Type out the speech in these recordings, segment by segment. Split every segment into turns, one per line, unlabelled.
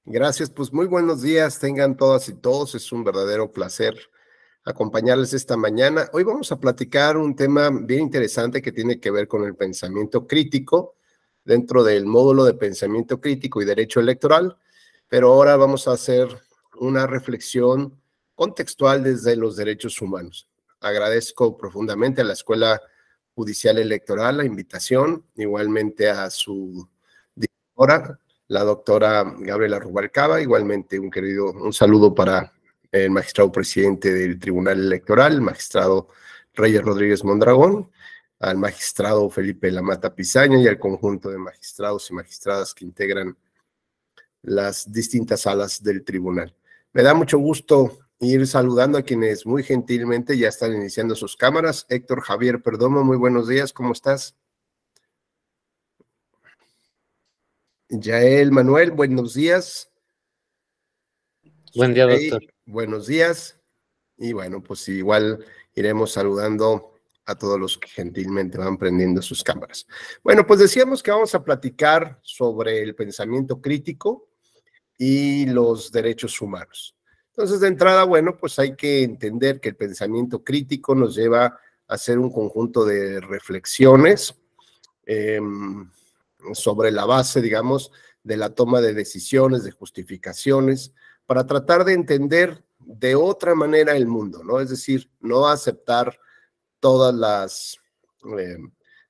Gracias, pues muy buenos días, tengan todas y todos, es un verdadero placer acompañarles esta mañana. Hoy vamos a platicar un tema bien interesante que tiene que ver con el pensamiento crítico dentro del módulo de pensamiento crítico y derecho electoral, pero ahora vamos a hacer una reflexión contextual desde los derechos humanos. Agradezco profundamente a la Escuela Judicial Electoral la invitación, igualmente a su directora, la doctora Gabriela Rubalcaba, igualmente un saludo para el magistrado presidente del Tribunal Electoral, el magistrado Reyes Rodríguez Mondragón, al magistrado Felipe Lamata Pizaña y al conjunto de magistrados y magistradas que integran las distintas salas del tribunal. Me da mucho gusto ir saludando a quienes muy gentilmente ya están iniciando sus cámaras. Héctor Javier Perdomo, muy buenos días, ¿cómo estás? Yael Manuel, buenos días.
Buen día, doctor.
Buenos días. Y bueno, pues igual iremos saludando a todos los que gentilmente van prendiendo sus cámaras. Bueno, pues decíamos que vamos a platicar sobre el pensamiento crítico y los derechos humanos. Entonces, de entrada, bueno, pues hay que entender que el pensamiento crítico nos lleva a hacer un conjunto de reflexiones sobre la base, digamos, de la toma de decisiones, de justificaciones, para tratar de entender de otra manera el mundo, ¿no? Es decir, no aceptar todas las,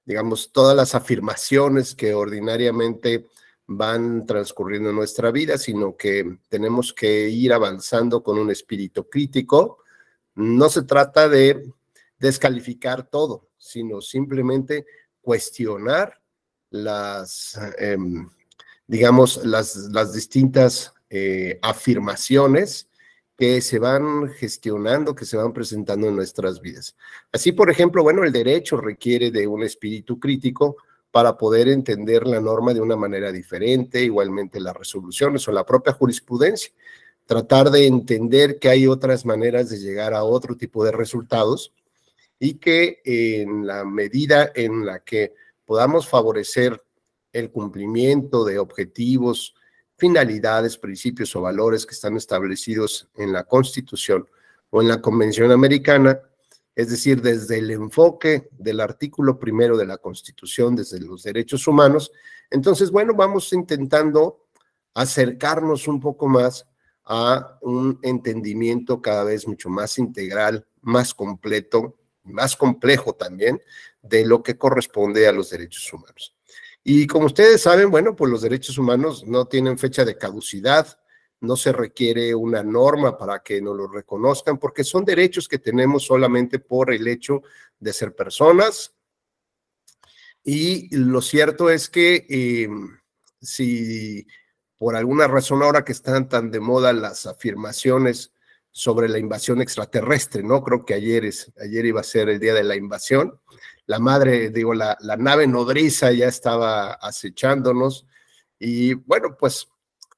digamos, todas las afirmaciones que ordinariamente van transcurriendo en nuestra vida, sino que tenemos que ir avanzando con un espíritu crítico. No se trata de descalificar todo, sino simplemente cuestionar digamos, las distintas afirmaciones que se van gestionando, que se van presentando en nuestras vidas. Así, por ejemplo, bueno, el derecho requiere de un espíritu crítico para poder entender la norma de una manera diferente, igualmente las resoluciones o la propia jurisprudencia. Tratar de entender que hay otras maneras de llegar a otro tipo de resultados y que en la medida en la que podamos favorecer el cumplimiento de objetivos, finalidades, principios o valores que están establecidos en la Constitución o en la Convención Americana, es decir, desde el enfoque del artículo primero de la Constitución, desde los derechos humanos, entonces, bueno, vamos intentando acercarnos un poco más a un entendimiento cada vez mucho más integral, más completo, más complejo también, de lo que corresponde a los derechos humanos. Y como ustedes saben, bueno, pues los derechos humanos no tienen fecha de caducidad, no se requiere una norma para que nos lo reconozcan, porque son derechos que tenemos solamente por el hecho de ser personas. Y lo cierto es que si por alguna razón ahora que están tan de moda las afirmaciones sobre la invasión extraterrestre, ¿no? Creo que ayer iba a ser el día de la invasión. La nave nodriza ya estaba acechándonos. Y bueno, pues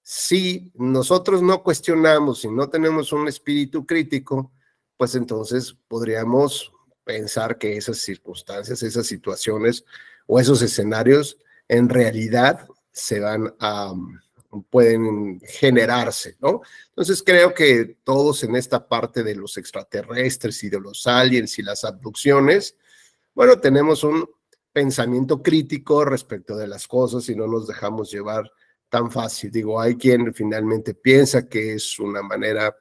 si nosotros no cuestionamos y no tenemos un espíritu crítico, pues entonces podríamos pensar que esas circunstancias, esas situaciones o esos escenarios en realidad pueden generarse, ¿no? Entonces creo que todos en esta parte de los extraterrestres y de los aliens y las abducciones, bueno, tenemos un pensamiento crítico respecto de las cosas y no nos dejamos llevar tan fácil. Digo, hay quien finalmente piensa que es una manera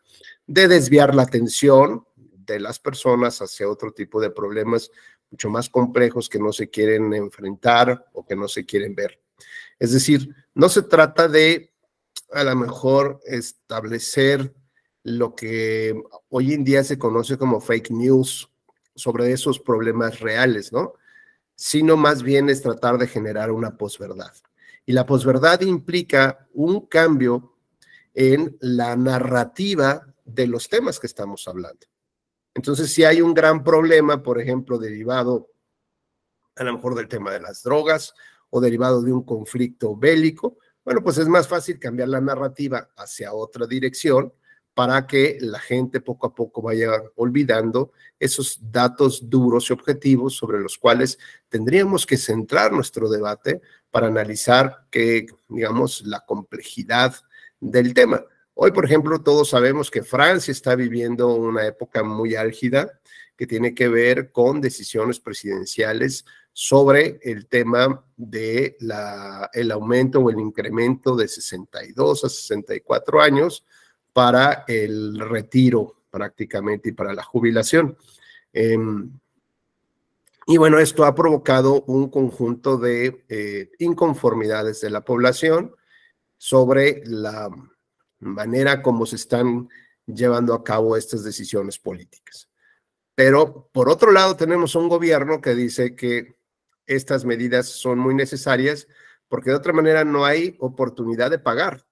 de desviar la atención de las personas hacia otro tipo de problemas mucho más complejos que no se quieren enfrentar o que no se quieren ver. Es decir, no se trata de a lo mejor establecer lo que hoy en día se conoce como fake news sobre esos problemas reales, ¿no? Sino más bien es tratar de generar una posverdad. Y la posverdad implica un cambio en la narrativa de los temas que estamos hablando. Entonces, si hay un gran problema, por ejemplo, derivado a lo mejor del tema de las drogas o derivado de un conflicto bélico, bueno, pues es más fácil cambiar la narrativa hacia otra dirección para que la gente poco a poco vaya olvidando esos datos duros y objetivos sobre los cuales tendríamos que centrar nuestro debate para analizar que, digamos, la complejidad del tema. Hoy, por ejemplo, todos sabemos que Francia está viviendo una época muy álgida que tiene que ver con decisiones presidenciales sobre el tema de el aumento o el incremento de 62 a 64 años para el retiro prácticamente y para la jubilación. Y bueno, esto ha provocado un conjunto de inconformidades de la población sobre la manera como se están llevando a cabo estas decisiones políticas. Pero por otro lado tenemos un gobierno que dice que estas medidas son muy necesarias porque de otra manera no hay oportunidad de pagar,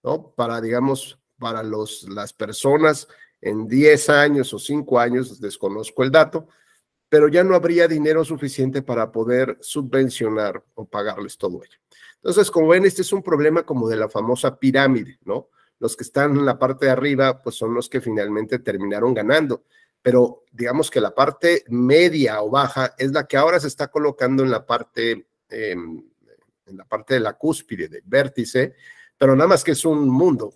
¿no? Para, digamos, para las personas en 10 años o 5 años, desconozco el dato, pero ya no habría dinero suficiente para poder subvencionar o pagarles todo ello. Entonces, como ven, este es un problema como de la famosa pirámide, ¿no? Los que están en la parte de arriba, pues son los que finalmente terminaron ganando, pero digamos que la parte media o baja es la que ahora se está colocando en la parte de la cúspide, del vértice, pero nada más que es un mundo,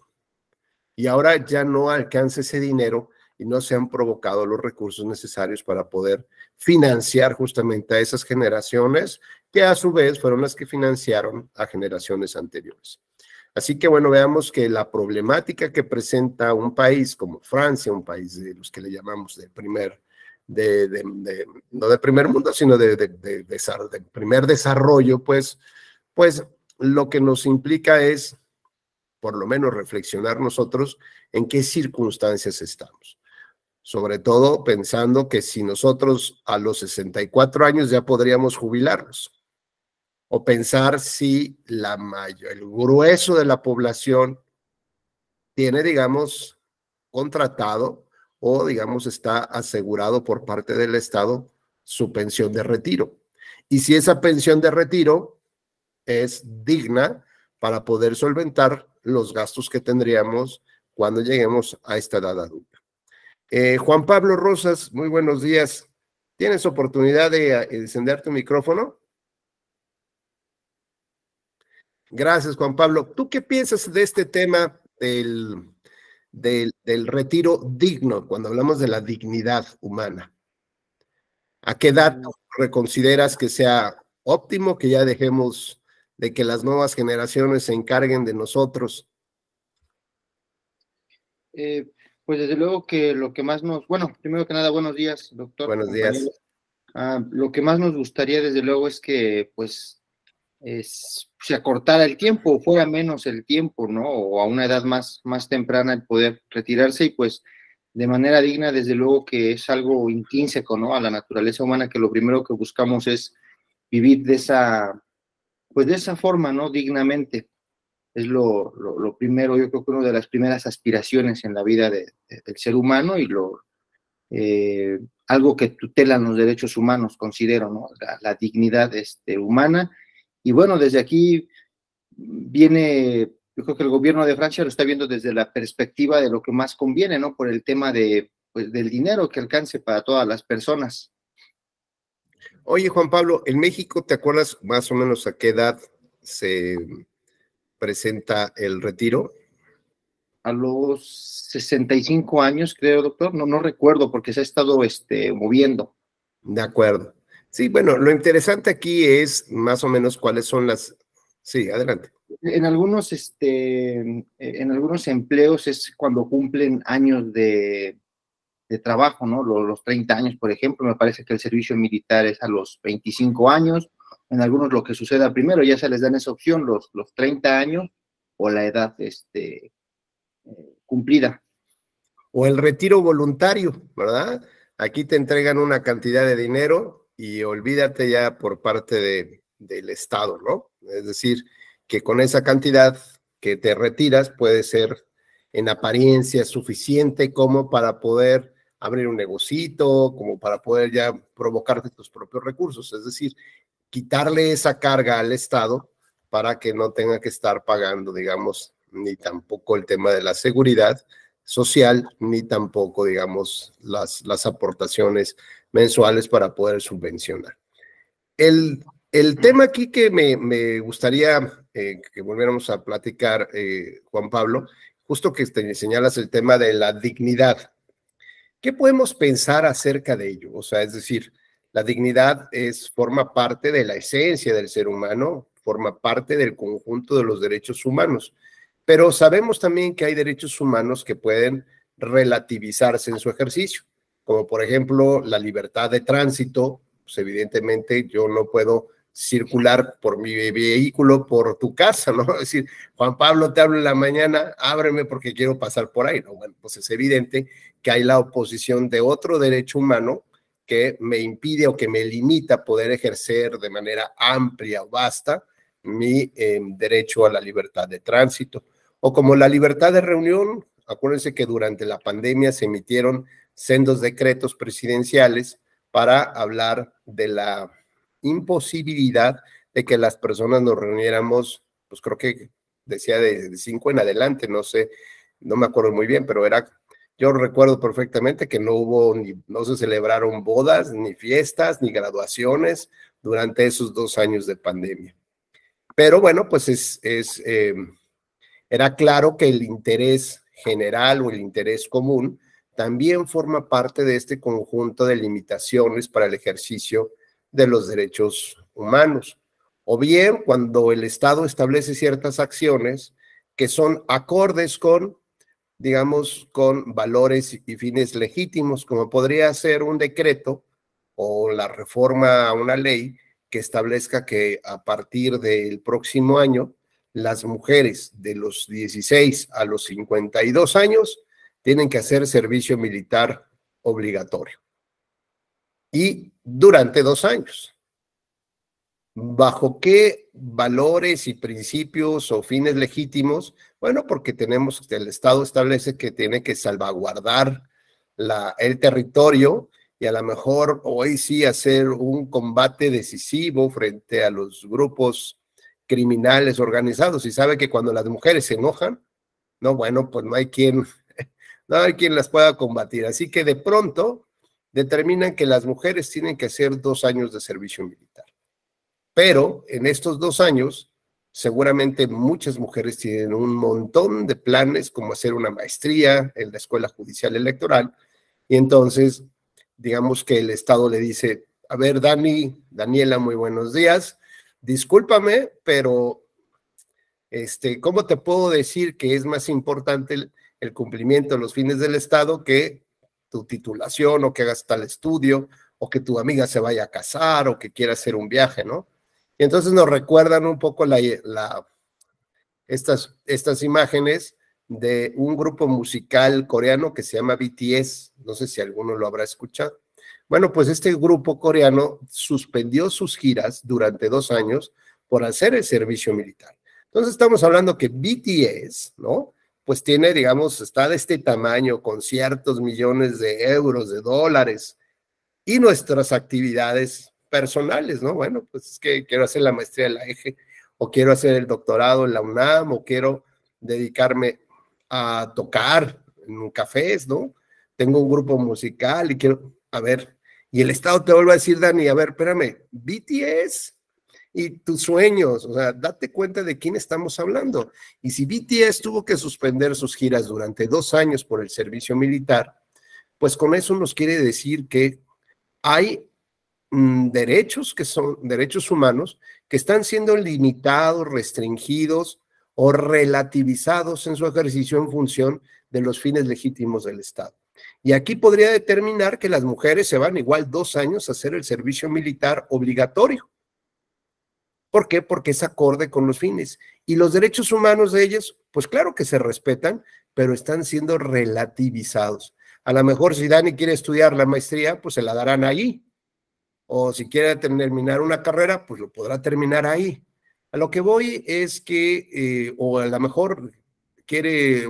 y ahora ya no alcanza ese dinero y no se han provocado los recursos necesarios para poder financiar justamente a esas generaciones que a su vez fueron las que financiaron a generaciones anteriores. Así que bueno, veamos que la problemática que presenta un país como Francia, un país de los que le llamamos no de primer mundo, sino de primer desarrollo, pues lo que nos implica es por lo menos reflexionar nosotros en qué circunstancias estamos. Sobre todo pensando que si nosotros a los 64 años ya podríamos jubilarnos, o pensar si el grueso de la población tiene, digamos, contratado o, digamos, está asegurado por parte del Estado su pensión de retiro. Y si esa pensión de retiro es digna para poder solventar los gastos que tendríamos cuando lleguemos a esta edad adulta. Juan Pablo Rosas, muy buenos días. ¿Tienes oportunidad de encender tu micrófono? Gracias, Juan Pablo. ¿Tú qué piensas de este tema del retiro digno, cuando hablamos de la dignidad humana? ¿A qué edad reconsideras que sea óptimo que ya dejemos de que las nuevas generaciones se encarguen de nosotros?
Pues desde luego que lo que más bueno, primero que nada, buenos días, doctor.
Buenos días.
Lo que más nos gustaría, desde luego, es que, pues, se acortara el tiempo, fuera menos el tiempo, ¿no? O a una edad más temprana el poder retirarse y, pues, de manera digna, desde luego que es algo intrínseco, ¿no? A la naturaleza humana, que lo primero que buscamos es vivir de esa forma, ¿no? Dignamente. Es lo primero, yo creo que una de las primeras aspiraciones en la vida del ser humano y algo que tutelan los derechos humanos, considero, ¿no? La dignidad humana. Y bueno, desde aquí viene, yo creo que el gobierno de Francia lo está viendo desde la perspectiva de lo que más conviene, ¿no? Por el tema del dinero que alcance para todas las personas.
Oye, Juan Pablo, en México, ¿te acuerdas más o menos a qué edad se presenta el retiro?
A los 65 años, creo, doctor. No recuerdo porque se ha estado moviendo.
De acuerdo. Sí, bueno, lo interesante aquí es más o menos cuáles son las... Sí, adelante.
En algunos empleos es cuando cumplen años de trabajo, ¿no? Los 30 años, por ejemplo. Me parece que el servicio militar es a los 25 años. En algunos lo que suceda primero, ya se les dan esa opción, los 30 años o la edad cumplida.
O el retiro voluntario, ¿verdad? Aquí te entregan una cantidad de dinero y olvídate ya por parte del Estado, ¿no? Es decir, que con esa cantidad que te retiras puede ser en apariencia suficiente como para poder abrir un negocito, como para poder ya provocarte tus propios recursos. Es decir, quitarle esa carga al Estado para que no tenga que estar pagando, digamos, ni tampoco el tema de la seguridad social, ni tampoco, digamos, las aportaciones mensuales para poder subvencionar. El tema aquí que me gustaría que volviéramos a platicar, Juan Pablo, justo que te señalas el tema de la dignidad. ¿Qué podemos pensar acerca de ello? O sea, es decir, la dignidad forma parte de la esencia del ser humano, forma parte del conjunto de los derechos humanos, pero sabemos también que hay derechos humanos que pueden relativizarse en su ejercicio, como por ejemplo la libertad de tránsito. Pues evidentemente yo no puedo circular por mi vehículo por tu casa, ¿no? Es decir, Juan Pablo, te hablo en la mañana, ábreme porque quiero pasar por ahí, ¿no? Bueno, pues es evidente que hay la oposición de otro derecho humano que me impide o que me limita poder ejercer de manera amplia o vasta mi derecho a la libertad de tránsito, o como la libertad de reunión. Acuérdense que durante la pandemia se emitieron sendos decretos presidenciales para hablar de la imposibilidad de que las personas nos reuniéramos, pues creo que decía de 5 en adelante, no sé, no me acuerdo muy bien, pero yo recuerdo perfectamente que no se celebraron bodas, ni fiestas, ni graduaciones durante esos 2 años de pandemia. Pero bueno, pues era claro que el interés general o el interés común también forma parte de este conjunto de limitaciones para el ejercicio de los derechos humanos. O bien cuando el Estado establece ciertas acciones que son acordes con, digamos, con valores y fines legítimos, como podría ser un decreto o la reforma a una ley que establezca que a partir del próximo año las mujeres de los 16 a los 52 años tienen que hacer servicio militar obligatorio. Y durante 2 años. ¿Bajo qué valores y principios o fines legítimos? Bueno, porque el Estado establece que tiene que salvaguardar el territorio y a lo mejor hoy sí hacer un combate decisivo frente a los grupos criminales organizados. Y sabe que cuando las mujeres se enojan, no, bueno, pues no hay quien las pueda combatir. Así que de pronto determinan que las mujeres tienen que hacer 2 años de servicio militar. Pero en estos 2 años, seguramente muchas mujeres tienen un montón de planes, como hacer una maestría en la Escuela Judicial Electoral, y entonces, digamos que el Estado le dice, a ver, Daniela, muy buenos días, discúlpame, pero ¿cómo te puedo decir que es más importante el cumplimiento de los fines del Estado que tu titulación, o que hagas tal estudio, o que tu amiga se vaya a casar, o que quiera hacer un viaje, ¿no? Y entonces nos recuerdan un poco estas imágenes de un grupo musical coreano que se llama BTS, no sé si alguno lo habrá escuchado. Bueno, pues este grupo coreano suspendió sus giras durante 2 años por hacer el servicio militar. Entonces estamos hablando que BTS, ¿no? Pues tiene, digamos, está de este tamaño, con ciertos millones de euros, de dólares, y nuestras actividades personales, ¿no? Bueno, pues es que quiero hacer la maestría de la EGE, o quiero hacer el doctorado en la UNAM, o quiero dedicarme a tocar en cafés, ¿no? Tengo un grupo musical y quiero, a ver, y el Estado te vuelve a decir, Dani, a ver, espérame, BTS y tus sueños, o sea, date cuenta de quién estamos hablando. Y si BTS tuvo que suspender sus giras durante 2 años por el servicio militar, pues con eso nos quiere decir que hay derechos que son derechos humanos que están siendo limitados, restringidos o relativizados en su ejercicio en función de los fines legítimos del Estado. Y aquí podría determinar que las mujeres se van igual 2 años a hacer el servicio militar obligatorio. ¿Por qué? Porque es acorde con los fines. Y los derechos humanos de ellas, pues claro que se respetan, pero están siendo relativizados. A lo mejor si Dani quiere estudiar la maestría, pues se la darán ahí. O si quiere terminar una carrera, pues lo podrá terminar ahí. A lo que voy es que, o a lo mejor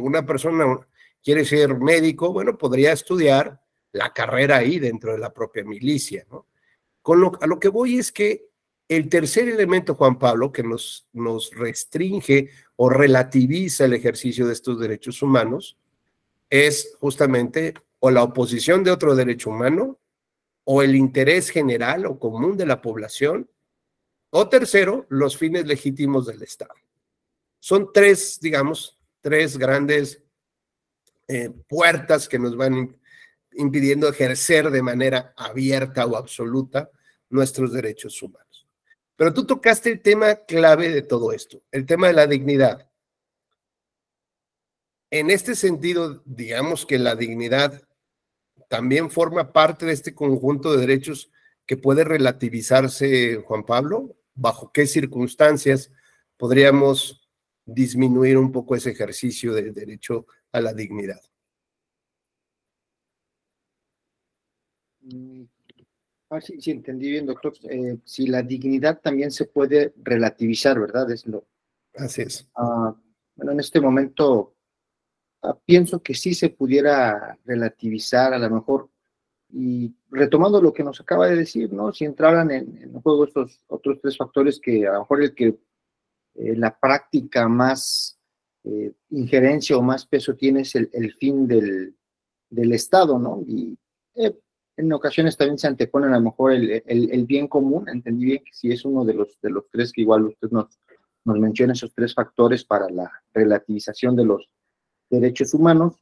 una persona quiere ser médico, bueno, podría estudiar la carrera ahí dentro de la propia milicia, ¿no? A lo que voy es que el tercer elemento, Juan Pablo, que nos restringe o relativiza el ejercicio de estos derechos humanos, es justamente o la oposición de otro derecho humano, o el interés general o común de la población, o tercero, los fines legítimos del Estado. Son tres, digamos, tres grandes puertas que nos van impidiendo ejercer de manera abierta o absoluta nuestros derechos humanos. Pero tú tocaste el tema clave de todo esto, el tema de la dignidad. En este sentido, digamos que la dignidad también forma parte de este conjunto de derechos que puede relativizarse, Juan Pablo. ¿Bajo qué circunstancias podríamos disminuir un poco ese ejercicio del derecho a la dignidad?
A ver si entendí bien, doctor. Si la dignidad también se puede relativizar, ¿verdad?
Así es.
Bueno, en este momento pienso que sí se pudiera relativizar a lo mejor, y retomando lo que nos acaba de decir, ¿no? Si entraran en juego estos otros tres factores, que a lo mejor la práctica más injerencia o más peso tiene es el fin del Estado, ¿no? Y en ocasiones también se anteponen a lo mejor el bien común. Entendí bien que si es uno de los tres, que igual usted nos menciona esos tres factores para la relativización de los derechos humanos.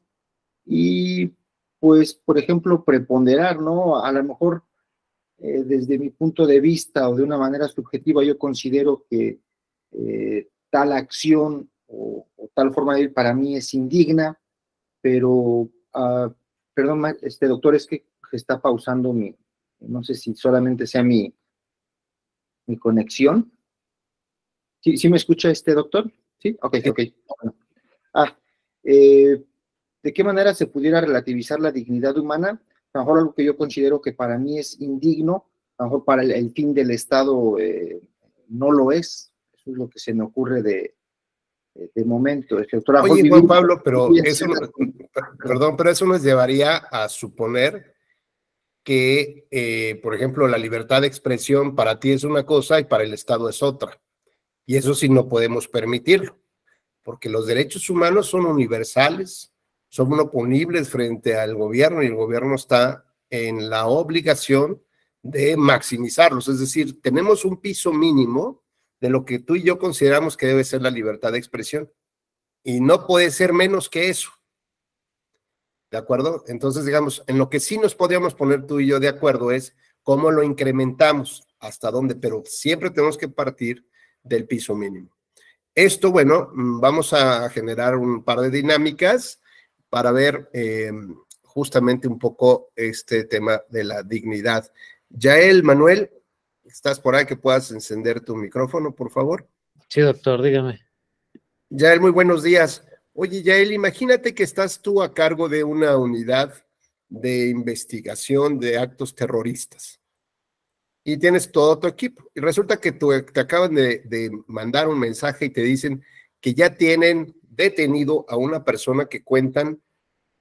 Y pues, por ejemplo, preponderar, ¿no? A lo mejor desde mi punto de vista o de una manera subjetiva, yo considero que tal acción o tal forma de ir para mí es indigna, pero, perdón, doctor, es que se está pausando no sé si solamente sea mi conexión. ¿Sí me escucha doctor? ¿Sí? Ok. Bueno. ¿De qué manera se pudiera relativizar la dignidad humana? A lo mejor algo que yo considero que para mí es indigno, a lo mejor para el fin del Estado no lo es. Eso es lo que se me ocurre de momento.
Oye, Juan Pablo, pero eso, perdón, pero eso nos llevaría a suponer que, por ejemplo, la libertad de expresión para ti es una cosa y para el Estado es otra. Y eso sí no podemos permitirlo, porque los derechos humanos son universales, son oponibles frente al gobierno, y el gobierno está en la obligación de maximizarlos. Es decir, tenemos un piso mínimo de lo que tú y yo consideramos que debe ser la libertad de expresión, y no puede ser menos que eso. ¿De acuerdo? Entonces, digamos, en lo que sí nos podríamos poner tú y yo de acuerdo es cómo lo incrementamos, hasta dónde, pero siempre tenemos que partir del piso mínimo. Esto, bueno, vamos a generar un par de dinámicas para ver justamente un poco este tema de la dignidad. Yael, Manuel, ¿estás por ahí que puedas encender tu micrófono, por favor?
Sí, doctor, dígame.
Yael, muy buenos días. Oye, Yael, imagínate que estás tú a cargo de una unidad de investigación de actos terroristas y tienes todo tu equipo, y resulta que te acaban de mandar un mensaje y te dicen que ya tienen detenido a una persona que cuentan,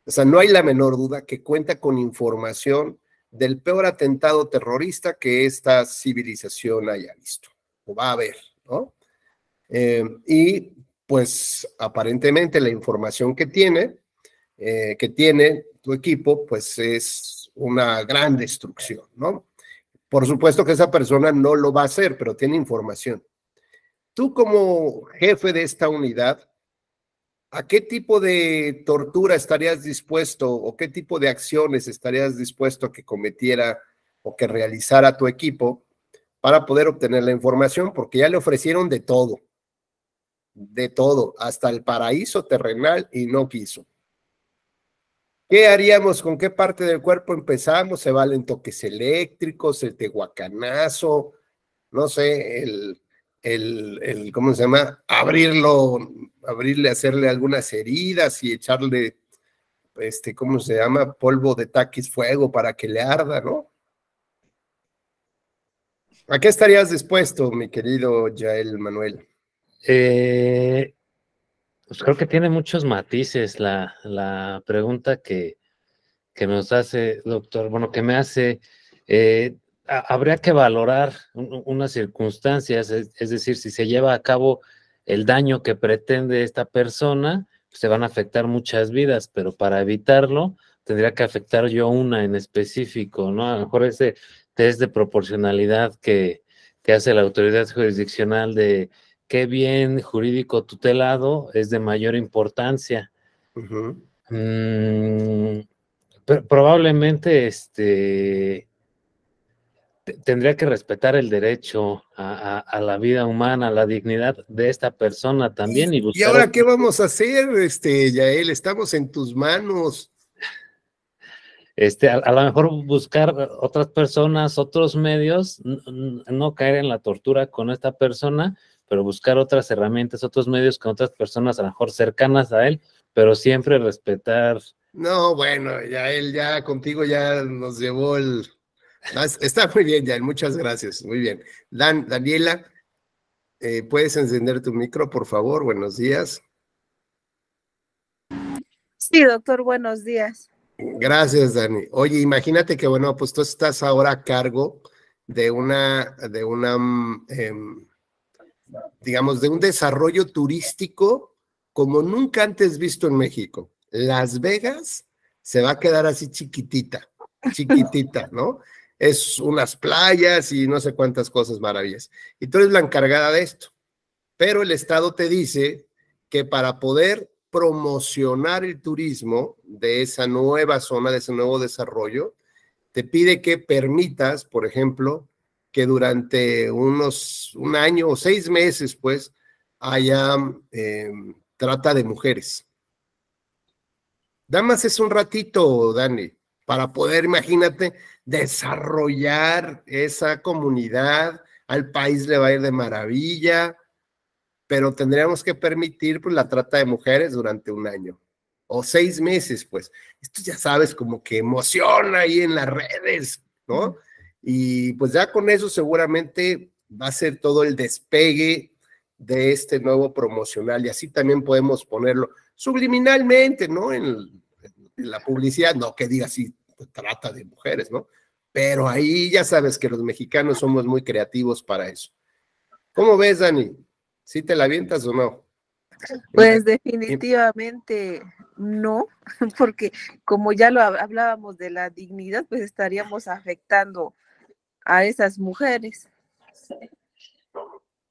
o sea, no hay la menor duda que cuenta con información del peor atentado terrorista que esta civilización haya visto o va a ver, ¿no? Y pues aparentemente la información que tiene tu equipo, pues es una gran destrucción, ¿no? Por supuesto que esa persona no lo va a hacer, pero tiene información. Tú como jefe de esta unidad, ¿a qué tipo de tortura estarías dispuesto o qué tipo de acciones estarías dispuesto a que cometiera o que realizara tu equipo para poder obtener la información? Porque ya le ofrecieron de todo, hasta el paraíso terrenal, y no quiso. ¿Qué haríamos? ¿Con qué parte del cuerpo empezamos? ¿Se valen toques eléctricos, el tehuacanazo, no sé, ¿cómo se llama? Abrirle, hacerle algunas heridas y echarle, ¿cómo se llama? Polvo de taquis fuego para que le arda, ¿no? ¿A qué estarías dispuesto, mi querido Yael Manuel?
Pues creo que tiene muchos matices la pregunta que nos hace, doctor, bueno, que me hace. Habría que valorar unas circunstancias, es decir, si se lleva a cabo el daño que pretende esta persona, se van a afectar muchas vidas, pero para evitarlo tendría que afectar yo una en específico, ¿no? A lo mejor ese test de proporcionalidad que hace la autoridad jurisdiccional de qué bien jurídico tutelado es de mayor importancia. Probablemente tendría que respetar el derecho a la vida humana, a la dignidad de esta persona también y buscar...
¿Y ahora qué vamos a hacer, Yael? Estamos en tus manos.
A lo mejor buscar otras personas, otros medios, no caer en la tortura con esta persona, pero buscar otras herramientas, otros medios con otras personas a lo mejor cercanas a él, pero siempre respetar.
No, bueno, Yael, ya contigo ya nos llevó el... Está muy bien, Yael, muchas gracias, muy bien. Daniela, ¿puedes encender tu micro, por favor? Buenos días.
Sí, doctor, buenos días.
Gracias, Dani. Oye, imagínate que, bueno, pues tú estás ahora a cargo de digamos, de un desarrollo turístico como nunca antes visto en México. Las Vegas se va a quedar así chiquitita, ¿no? Es unas playas y no sé cuántas cosas maravillas. Y tú eres la encargada de esto. Pero el Estado te dice que para poder promocionar el turismo de esa nueva zona, de ese nuevo desarrollo, te pide que permitas, por ejemplo, que durante un año o 6 meses, pues, haya trata de mujeres. Damas es un ratito, Dani, para poder, imagínate, desarrollar esa comunidad, al país le va a ir de maravilla, pero tendríamos que permitir pues, la trata de mujeres durante un año o 6 meses, pues. Esto ya sabes, como que emociona ahí en las redes, ¿no? Y pues ya con eso seguramente va a ser todo el despegue de este nuevo promocional y así también podemos ponerlo subliminalmente, ¿no? En la publicidad, no que diga así, trata de mujeres, ¿no? Pero ahí ya sabes que los mexicanos somos muy creativos para eso. ¿Cómo ves, Dani? ¿Sí te la avientas o no?
Pues definitivamente no, porque como ya lo hablábamos de la dignidad, pues estaríamos afectando a esas mujeres.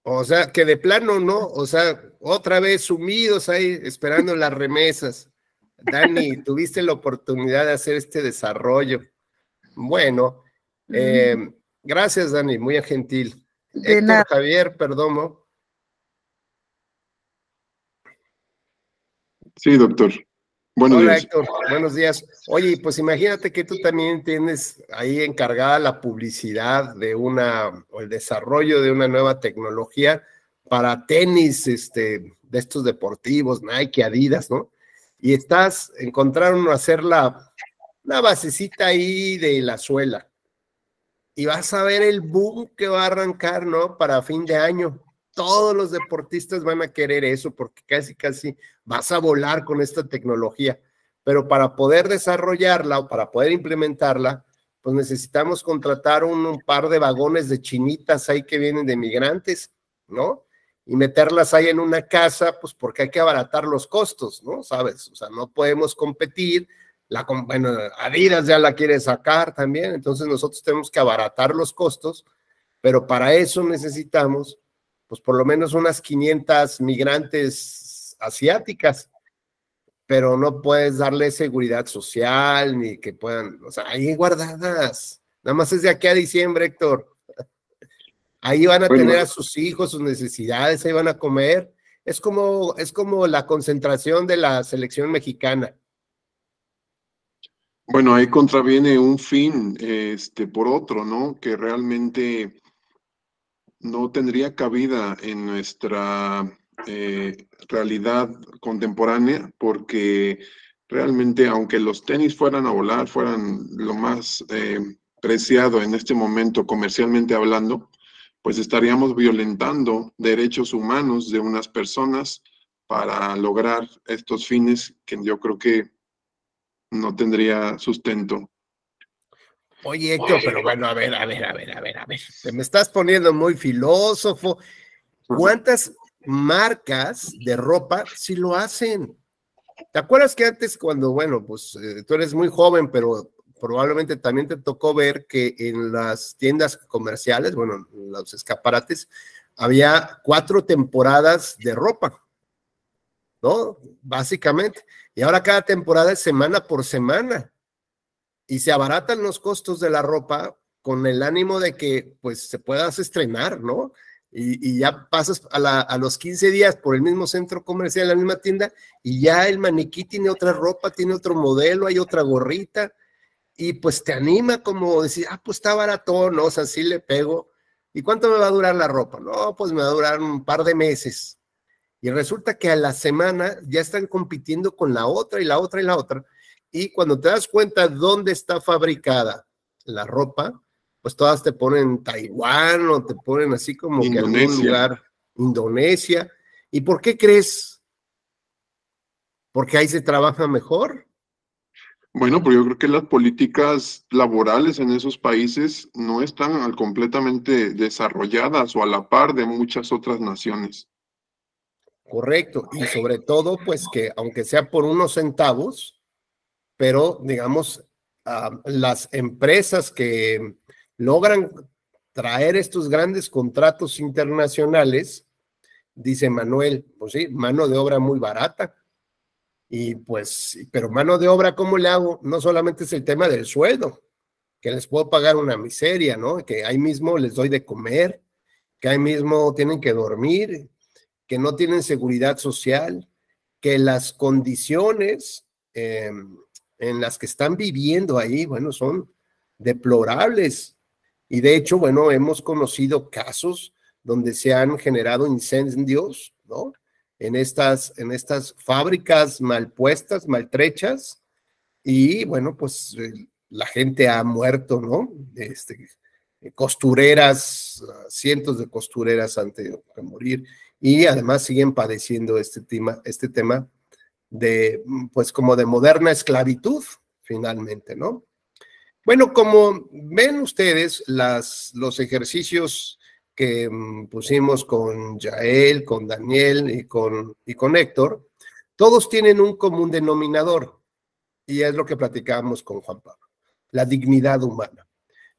O sea, que de plano no, o sea, otra vez sumidos ahí esperando las remesas. Dani, tuviste la oportunidad de hacer este desarrollo. Bueno, gracias, Dani, muy gentil.
De
Héctor
nada.
Javier Perdomo.
Sí, doctor. Buenos
Hola,
días.
Héctor, buenos días. Oye, pues imagínate que tú también tienes ahí encargada la publicidad de o el desarrollo de una nueva tecnología para tenis, de estos deportivos, Nike, Adidas, ¿no? Y encontraron hacer la basecita ahí de la suela. Y vas a ver el boom que va a arrancar, ¿no? Para fin de año. Todos los deportistas van a querer eso porque casi vas a volar con esta tecnología. Pero para poder desarrollarla o para poder implementarla, pues necesitamos contratar un par de vagones de chinitas ahí que vienen de migrantes, ¿no? Y meterlas ahí en una casa, pues porque hay que abaratar los costos, ¿no? ¿Sabes? O sea, no podemos competir. Bueno, Adidas ya la quiere sacar también, entonces nosotros tenemos que abaratar los costos, pero para eso necesitamos pues por lo menos unas 500 migrantes asiáticas, pero no puedes darle seguridad social ni que puedan, o sea, ahí guardadas, nada más es de aquí a diciembre, Héctor. Ahí van a tener a sus hijos, sus necesidades, ahí van a comer. Es como la concentración de la selección mexicana.
Bueno, ahí contraviene un fin, por otro, ¿no? Que realmente no tendría cabida en nuestra realidad contemporánea, porque realmente, aunque los tenis fueran a volar, fueran lo más preciado en este momento comercialmente hablando, pues estaríamos violentando derechos humanos de unas personas para lograr estos fines que yo creo que no tendría sustento.
Oye, Héctor, pero bueno, a ver. Te me estás poniendo muy filósofo. ¿Cuántas marcas de ropa sí lo hacen? ¿Te acuerdas que antes cuando, bueno, pues tú eres muy joven, pero probablemente también te tocó ver que en las tiendas comerciales, bueno, en los escaparates, había 4 temporadas de ropa, ¿no? Básicamente. Y ahora cada temporada es semana por semana. Y se abaratan los costos de la ropa con el ánimo de que pues se puedas estrenar, ¿no? Y ya pasas a los 15 días por el mismo centro comercial, la misma tienda, y ya el maniquí tiene otra ropa, tiene otro modelo, hay otra gorrita, y pues te anima como decir, pues está baratón, ¿no? O sea, sí le pego. ¿Y cuánto me va a durar la ropa? No, pues me va a durar un par de meses. Y resulta que a la semana ya están compitiendo con la otra y la otra y la otra. Y cuando te das cuenta dónde está fabricada la ropa, pues todas te ponen Taiwán o te ponen así como que algún lugar, Indonesia. ¿Y por qué crees? ¿Porque ahí se trabaja mejor?
Bueno, pero yo creo que las políticas laborales en esos países no están completamente desarrolladas o a la par de muchas otras naciones.
Correcto, y sobre todo, pues que aunque sea por unos centavos, pero digamos, las empresas que logran traer estos grandes contratos internacionales, dice Manuel, pues sí, mano de obra muy barata. Y pues, pero mano de obra, ¿cómo le hago? No solamente es el tema del sueldo, que les puedo pagar una miseria, ¿no? Que ahí mismo les doy de comer, que ahí mismo tienen que dormir, que no tienen seguridad social, que las condiciones en las que están viviendo ahí, bueno, son deplorables. Y de hecho, bueno, hemos conocido casos donde se han generado incendios, ¿no? En estas fábricas mal puestas, maltrechas, y bueno, pues la gente ha muerto, ¿no? Costureras, cientos de costureras han tenido que morir, y además siguen padeciendo este tema de, pues como de moderna esclavitud, finalmente, ¿no? Bueno, como ven ustedes, los ejercicios que pusimos con Yael, con Daniel y con Héctor, todos tienen un común denominador, y es lo que platicábamos con Juan Pablo, la dignidad humana.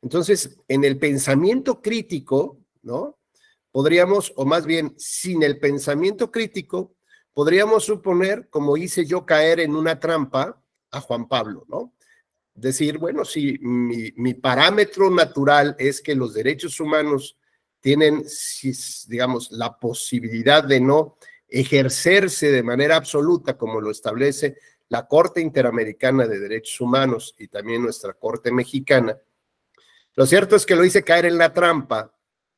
Entonces, en el pensamiento crítico, ¿no? Podríamos, o más bien, sin el pensamiento crítico, podríamos suponer, como hice yo, caer en una trampa a Juan Pablo, ¿no? Decir, bueno, si mi parámetro natural es que los derechos humanos tienen, digamos, la posibilidad de no ejercerse de manera absoluta, como lo establece la Corte Interamericana de Derechos Humanos y también nuestra Corte Mexicana. Lo cierto es que lo hice caer en la trampa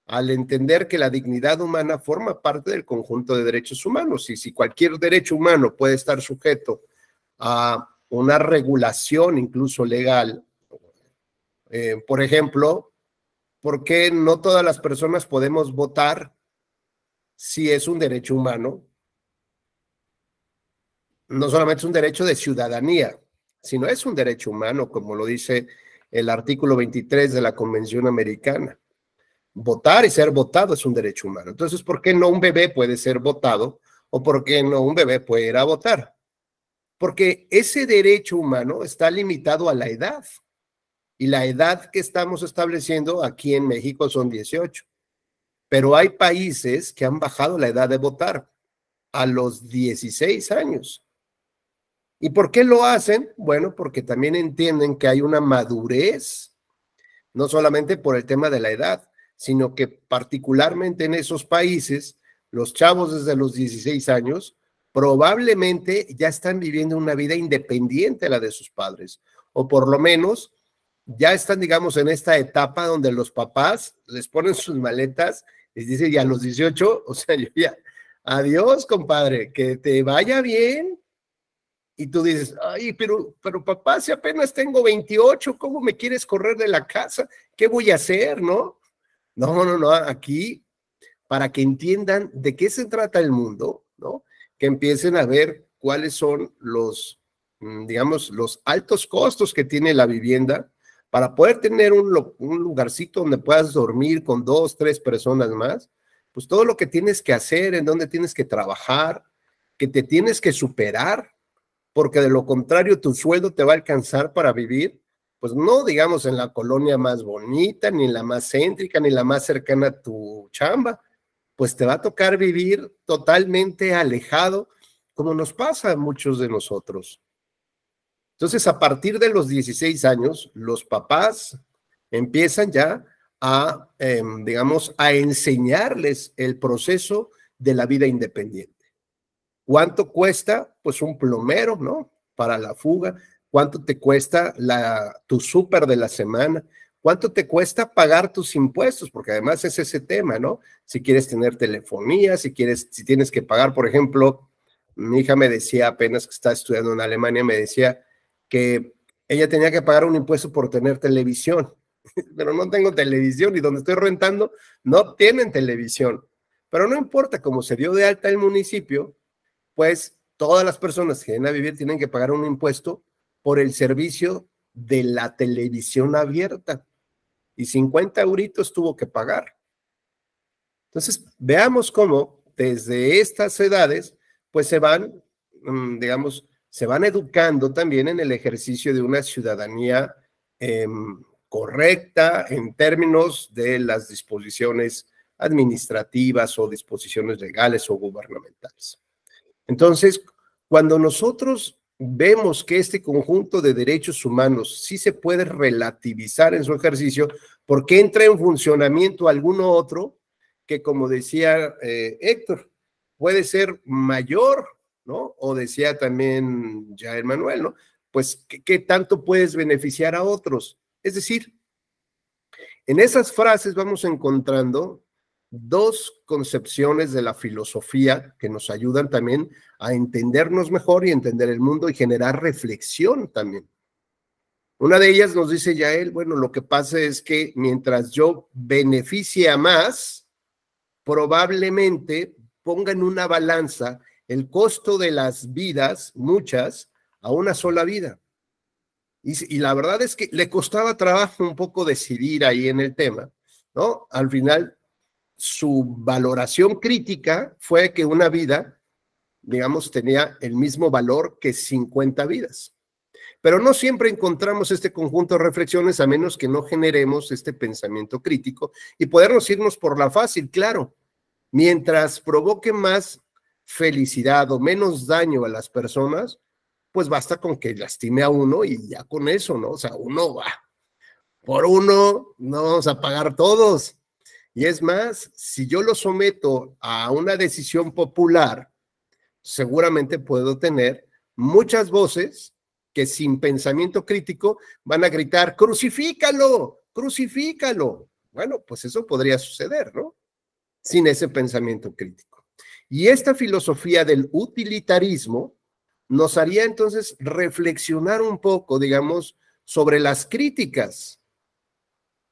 al entender que la dignidad humana forma parte del conjunto de derechos humanos, y si cualquier derecho humano puede estar sujeto a una regulación incluso legal, por ejemplo, ¿por qué no todas las personas podemos votar si es un derecho humano? No solamente es un derecho de ciudadanía, sino es un derecho humano, como lo dice el artículo 23 de la Convención Americana. Votar y ser votado es un derecho humano. Entonces, ¿por qué no un bebé puede ser votado o por qué no un bebé puede ir a votar? Porque ese derecho humano está limitado a la edad, y la edad que estamos estableciendo aquí en México son 18, pero hay países que han bajado la edad de votar a los 16 años. ¿Y por qué lo hacen? Bueno, porque también entienden que hay una madurez, no solamente por el tema de la edad, sino que particularmente en esos países, los chavos desde los 16 años probablemente ya están viviendo una vida independiente a la de sus padres, o por lo menos ya están, digamos, en esta etapa donde los papás les ponen sus maletas, les dicen, ya a los 18, o sea, yo ya, adiós, compadre, que te vaya bien. Y tú dices, ay, pero papá, si apenas tengo 28, ¿cómo me quieres correr de la casa? ¿Qué voy a hacer, no? No, aquí, para que entiendan de qué se trata el mundo, ¿no? Que empiecen a ver cuáles son los, digamos, los altos costos que tiene la vivienda para poder tener un lugarcito donde puedas dormir con 2, 3 personas más, pues todo lo que tienes que hacer, en dónde tienes que trabajar, que te tienes que superar, porque de lo contrario tu sueldo te va a alcanzar para vivir, pues no digamos en la colonia más bonita, ni en la más céntrica, ni la más cercana a tu chamba, pues te va a tocar vivir totalmente alejado, como nos pasa a muchos de nosotros. Entonces, a partir de los 16 años, los papás empiezan ya a, digamos, a enseñarles el proceso de la vida independiente. ¿Cuánto cuesta? Pues un plomero, ¿no? Para la fuga. ¿Cuánto te cuesta tu súper de la semana? ¿Cuánto te cuesta pagar tus impuestos? Porque además es ese tema, ¿no? Si quieres tener telefonía, si tienes que pagar, por ejemplo, mi hija me decía apenas que está estudiando en Alemania, me decía que ella tenía que pagar un impuesto por tener televisión, pero no tengo televisión y donde estoy rentando no tienen televisión. Pero no importa, como se dio de alta el municipio, pues todas las personas que vienen a vivir tienen que pagar un impuesto por el servicio de la televisión abierta y 50 euritos tuvo que pagar. Entonces, veamos cómo desde estas edades, pues se van, digamos, se van educando también en el ejercicio de una ciudadanía correcta en términos de las disposiciones administrativas o disposiciones legales o gubernamentales. Entonces, cuando nosotros vemos que este conjunto de derechos humanos sí se puede relativizar en su ejercicio, porque entra en funcionamiento alguno otro que, como decía Héctor, puede ser mayor, ¿no? O decía también ya Manuel, ¿no? Pues, ¿qué tanto puedes beneficiar a otros? Es decir, en esas frases vamos encontrando dos concepciones de la filosofía que nos ayudan también a entendernos mejor y entender el mundo y generar reflexión también. Una de ellas nos dice Yael, bueno, lo que pasa es que mientras yo beneficie a más, probablemente ponga en una balanza el costo de las vidas, muchas, a una sola vida. Y la verdad es que le costaba trabajo un poco decidir ahí en el tema, ¿no? Al final, su valoración crítica fue que una vida, digamos, tenía el mismo valor que 50 vidas. Pero no siempre encontramos este conjunto de reflexiones a menos que no generemos este pensamiento crítico y podernos irnos por la fácil, claro. Mientras provoque más felicidad o menos daño a las personas, pues basta con que lastime a uno y ya con eso, ¿no? O sea, uno va. Por uno no vamos a pagar todos. Y es más, si yo lo someto a una decisión popular, seguramente puedo tener muchas voces que sin pensamiento crítico van a gritar, ¡crucifícalo! ¡Crucifícalo! Bueno, pues eso podría suceder, ¿no? Sin ese pensamiento crítico. Y esta filosofía del utilitarismo nos haría entonces reflexionar un poco, digamos, sobre las críticas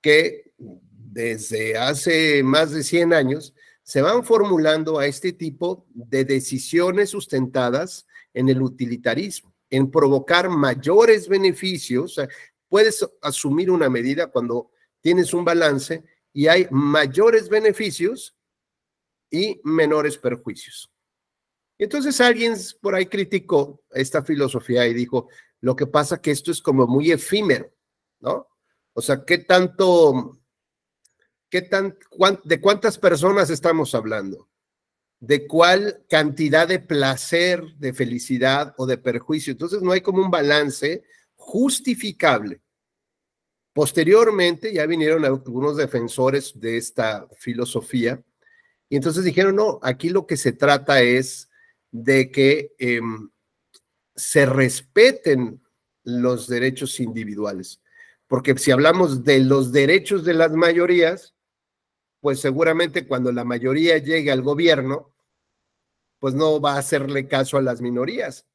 que desde hace más de 100 años se van formulando a este tipo de decisiones sustentadas en el utilitarismo, en provocar mayores beneficios. O sea, puedes asumir una medida cuando tienes un balance y hay mayores beneficios y menores perjuicios. Entonces alguien por ahí criticó esta filosofía y dijo, lo que pasa que esto es como muy efímero, ¿no? O sea, ¿de cuántas personas estamos hablando? ¿De cuál cantidad de placer, de felicidad o de perjuicio? Entonces no hay como un balance justificable. Posteriormente ya vinieron algunos defensores de esta filosofía y entonces dijeron, no, aquí lo que se trata es de que se respeten los derechos individuales. Porque si hablamos de los derechos de las mayorías, pues seguramente cuando la mayoría llegue al gobierno, pues no va a hacerle caso a las minorías.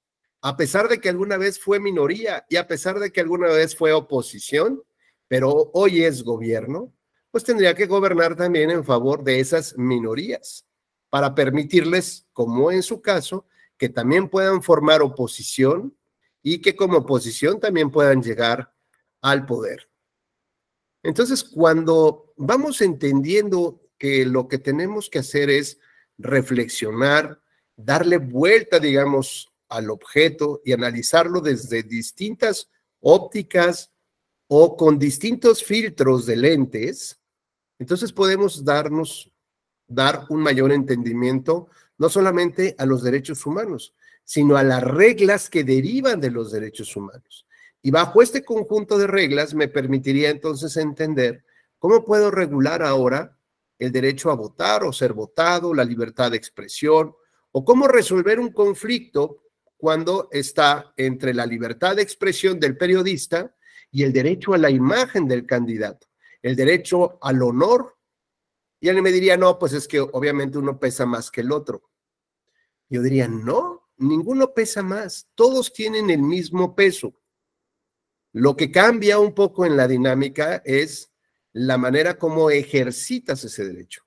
A pesar de que alguna vez fue minoría y a pesar de que alguna vez fue oposición, pero hoy es gobierno, pues tendría que gobernar también en favor de esas minorías para permitirles, como en su caso, que también puedan formar oposición y que como oposición también puedan llegar al poder. Entonces, cuando vamos entendiendo que lo que tenemos que hacer es reflexionar, darle vuelta, digamos, al objeto y analizarlo desde distintas ópticas o con distintos filtros de lentes, entonces podemos darnos dar un mayor entendimiento, no solamente a los derechos humanos, sino a las reglas que derivan de los derechos humanos. Y bajo este conjunto de reglas me permitiría entonces entender cómo puedo regular ahora el derecho a votar o ser votado, la libertad de expresión, o cómo resolver un conflicto cuando está entre la libertad de expresión del periodista y el derecho a la imagen del candidato, el derecho al honor. Y él me diría, no, pues es que obviamente uno pesa más que el otro. Yo diría, no, ninguno pesa más, todos tienen el mismo peso. Lo que cambia un poco en la dinámica es la manera como ejercitas ese derecho.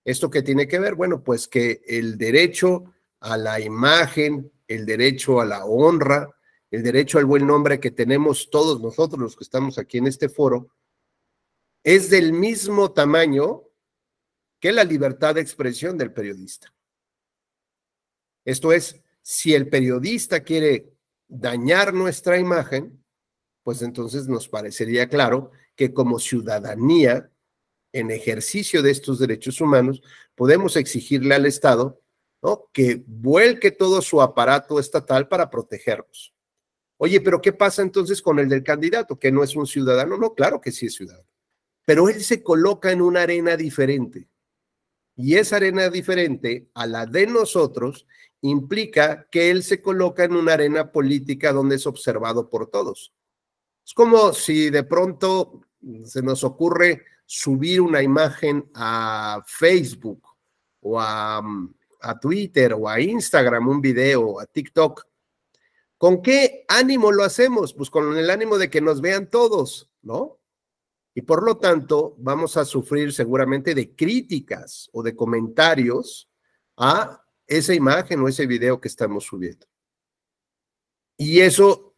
¿Esto qué tiene que ver? Bueno, pues que el derecho a la imagen, el derecho a la honra, el derecho al buen nombre que tenemos todos nosotros los que estamos aquí en este foro, es del mismo tamaño que la libertad de expresión del periodista. Esto es, si el periodista quiere dañar nuestra imagen, pues entonces nos parecería claro que como ciudadanía, en ejercicio de estos derechos humanos, podemos exigirle al Estado, ¿no?, que vuelque todo su aparato estatal para protegernos. Oye, pero ¿qué pasa entonces con el del candidato, que no es un ciudadano? No, claro que sí es ciudadano, pero él se coloca en una arena diferente. Y esa arena diferente a la de nosotros implica que él se coloca en una arena política donde es observado por todos. Es como si de pronto se nos ocurre subir una imagen a Facebook o a Twitter o a Instagram, un video, o a TikTok. ¿Con qué ánimo lo hacemos? Pues con el ánimo de que nos vean todos, ¿no? Y por lo tanto vamos a sufrir seguramente de críticas o de comentarios a esa imagen o ese video que estamos subiendo. Y eso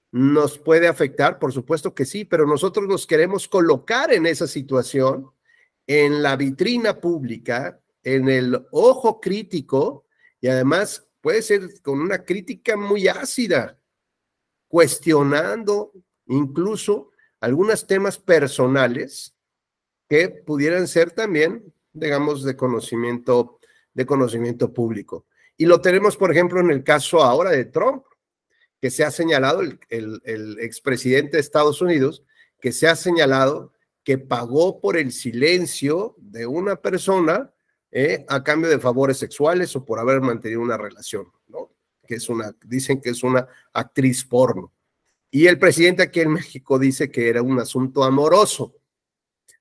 nos puede afectar, por supuesto que sí, pero nosotros nos queremos colocar en esa situación, en la vitrina pública, en el ojo crítico, y además puede ser con una crítica muy ácida, cuestionando incluso algunos temas personales que pudieran ser también, digamos, de conocimiento público. Y lo tenemos, por ejemplo, en el caso ahora de Trump, que se ha señalado, el expresidente de Estados Unidos, que se ha señalado que pagó por el silencio de una persona a cambio de favores sexuales o por haber mantenido una relación, ¿no? Dicen que es una actriz porno. Y el presidente aquí en México dice que era un asunto amoroso.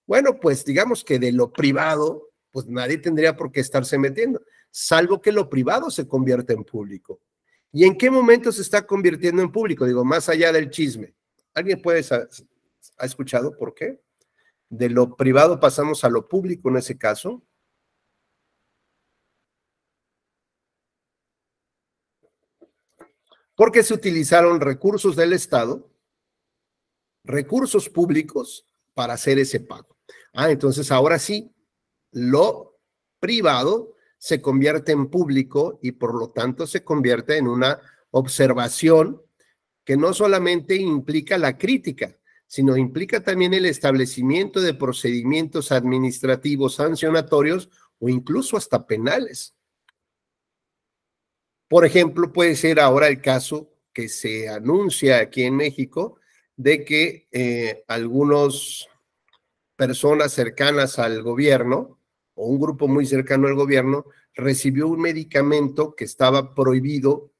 Bueno, pues digamos que de lo privado, pues nadie tendría por qué estarse metiendo, salvo que lo privado se convierta en público. ¿Y en qué momento se está convirtiendo en público? Digo, más allá del chisme. ¿Alguien ha escuchado por qué? De lo privado pasamos a lo público en ese caso. Porque se utilizaron recursos del Estado, recursos públicos, para hacer ese pago. Entonces ahora sí, lo privado se convierte en público y por lo tanto se convierte en una observación que no solamente implica la crítica, sino implica también el establecimiento de procedimientos administrativos sancionatorios o incluso hasta penales. Por ejemplo, puede ser ahora el caso que se anuncia aquí en México de que algunas personas cercanas al gobierno o un grupo muy cercano al gobierno recibió un medicamento que estaba prohibido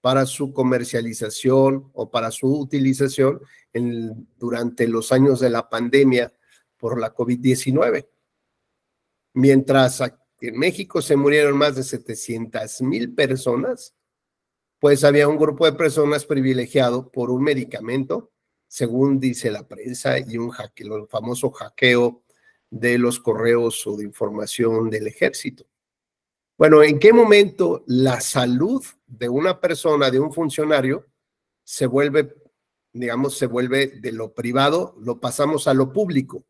para su comercialización o para su utilización durante los años de la pandemia por la COVID-19. Mientras en México se murieron más de 700,000 personas, pues había un grupo de personas privilegiado por un medicamento, según dice la prensa, y el famoso hackeo de los correos o de información del ejército. Bueno, ¿en qué momento la salud de una persona, de un funcionario, se vuelve de lo privado, lo pasamos a lo público?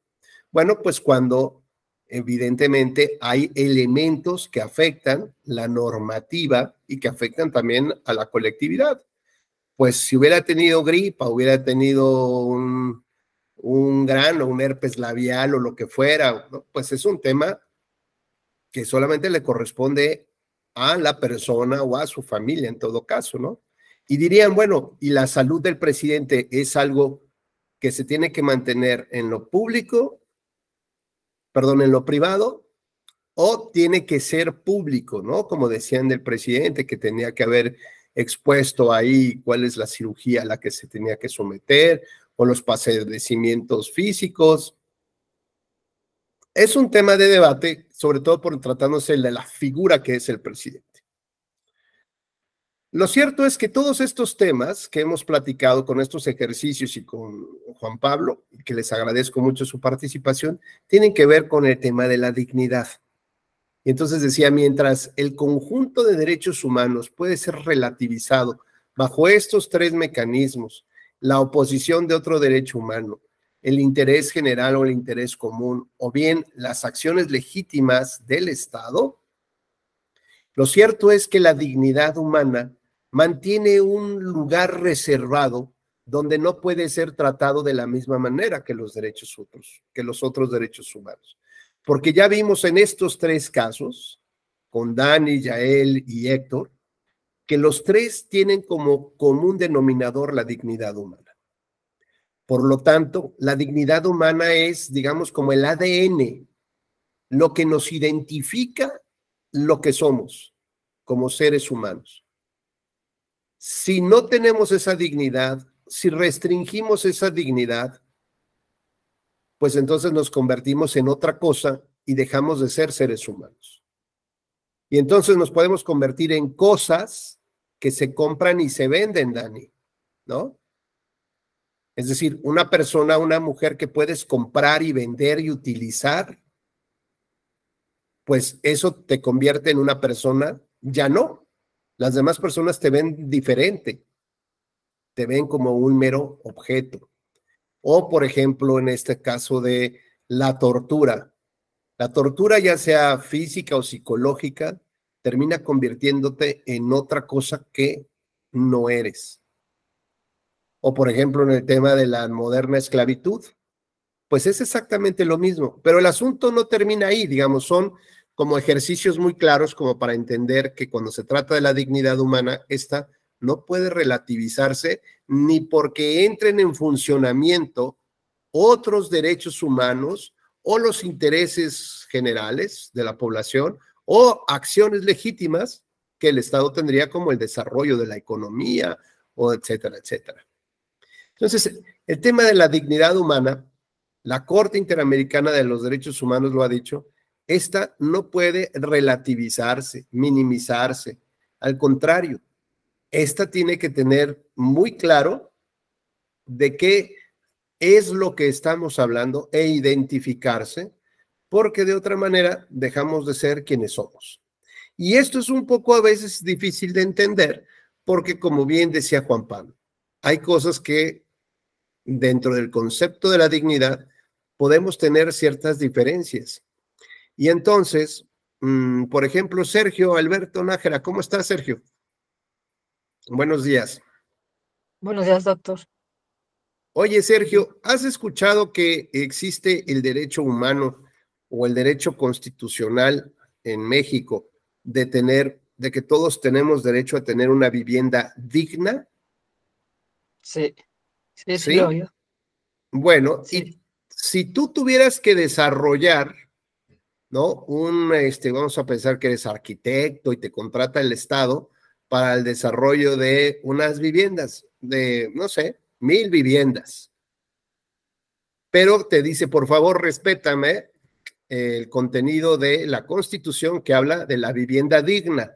Bueno, pues cuando evidentemente hay elementos que afectan la normativa y que afectan también a la colectividad. Pues si hubiera tenido gripa, hubiera tenido un grano, un herpes labial o lo que fuera, ¿no? Pues es un tema que solamente le corresponde a la persona o a su familia en todo caso, ¿no? Y dirían, bueno, ¿y la salud del presidente es algo que se tiene que mantener en lo público, perdón, en lo privado, o tiene que ser público, ¿no? Como decían del presidente, que tenía que haber expuesto ahí cuál es la cirugía a la que se tenía que someter, o los padecimientos físicos. Es un tema de debate, sobre todo por tratándose de la figura que es el presidente. Lo cierto es que todos estos temas que hemos platicado con estos ejercicios y con Juan Pablo, que les agradezco mucho su participación, tienen que ver con el tema de la dignidad. Y entonces decía, mientras el conjunto de derechos humanos puede ser relativizado bajo estos tres mecanismos, la oposición de otro derecho humano, el interés general o el interés común, o bien las acciones legítimas del Estado, lo cierto es que la dignidad humana mantiene un lugar reservado donde no puede ser tratado de la misma manera que los otros derechos humanos. Porque ya vimos en estos tres casos, con Dani, Yael y Héctor, que los tres tienen como común denominador la dignidad humana. Por lo tanto, la dignidad humana es, digamos, como el ADN, lo que nos identifica lo que somos como seres humanos. Si no tenemos esa dignidad, si restringimos esa dignidad, pues entonces nos convertimos en otra cosa y dejamos de ser seres humanos. Y entonces nos podemos convertir en cosas que se compran y se venden, Dani, ¿no? Es decir, una persona, una mujer que puedes comprar y vender y utilizar, pues eso te convierte en una persona, ya no. Las demás personas te ven diferente, te ven como un mero objeto. O, por ejemplo, en este caso de la tortura. La tortura, ya sea física o psicológica, termina convirtiéndote en otra cosa que no eres. O, por ejemplo, en el tema de la moderna esclavitud, pues es exactamente lo mismo. Pero el asunto no termina ahí, digamos, son como ejercicios muy claros como para entender que cuando se trata de la dignidad humana, esta no puede relativizarse ni porque entren en funcionamiento otros derechos humanos o los intereses generales de la población o acciones legítimas que el Estado tendría como el desarrollo de la economía o etcétera, etcétera. Entonces, el tema de la dignidad humana, la Corte Interamericana de los Derechos Humanos lo ha dicho, esta no puede relativizarse, minimizarse. Al contrario, esta tiene que tener muy claro de qué es lo que estamos hablando e identificarse, porque de otra manera dejamos de ser quienes somos. Y esto es un poco a veces difícil de entender, porque como bien decía Juan Pablo, hay cosas que dentro del concepto de la dignidad podemos tener ciertas diferencias. Y entonces, por ejemplo, Sergio Alberto Nájera, ¿cómo estás, Sergio? Buenos días.
Buenos días, doctor.
Oye, Sergio, ¿has escuchado que existe el derecho humano o el derecho constitucional en México de que todos tenemos derecho a tener una vivienda digna?
Sí, sí,
¿Sí?
lo he oído.
Bueno,
Sí.
y si tú tuvieras que desarrollar, ¿no? Vamos a pensar que eres arquitecto y te contrata el Estado para el desarrollo de unas viviendas, de, no sé, 1,000 viviendas. Pero te dice, por favor, respétame el contenido de la Constitución que habla de la vivienda digna,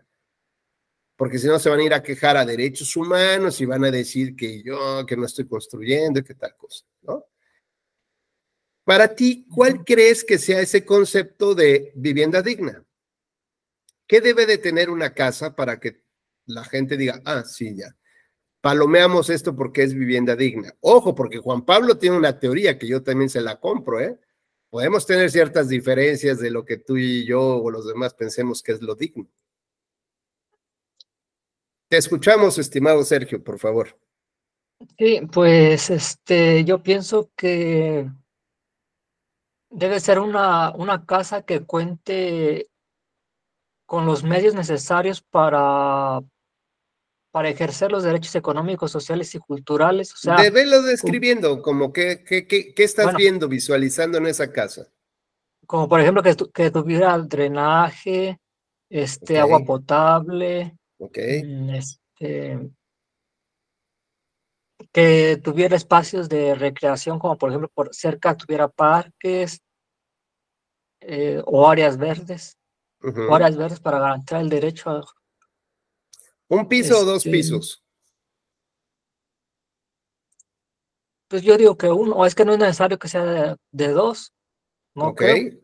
porque si no se van a ir a quejar a derechos humanos y van a decir que no estoy construyendo y que tal cosa, ¿no? Para ti, ¿cuál crees que sea ese concepto de vivienda digna? ¿Qué debe de tener una casa para que la gente diga, sí, ya, palomeamos esto porque es vivienda digna? Ojo, porque Juan Pablo tiene una teoría que yo también se la compro, ¿eh? Podemos tener ciertas diferencias de lo que tú y yo o los demás pensemos que es lo digno. Te escuchamos, estimado Sergio, por favor.
Sí, pues yo pienso que debe ser una casa que cuente con los medios necesarios para ejercer los derechos económicos, sociales y culturales. O sea,
Velo describiendo, como qué estás
bueno,
viendo, visualizando en esa casa.
como por ejemplo que tuviera drenaje,
Ok,
agua potable,
ok.
Que tuviera espacios de recreación, como por ejemplo por cerca tuviera parques o
Ujú.
áreas verdes para garantizar el derecho a,
¿Un piso o dos pisos?
pues yo digo que uno, o es que no es necesario que sea de dos, no
Ok,
creo.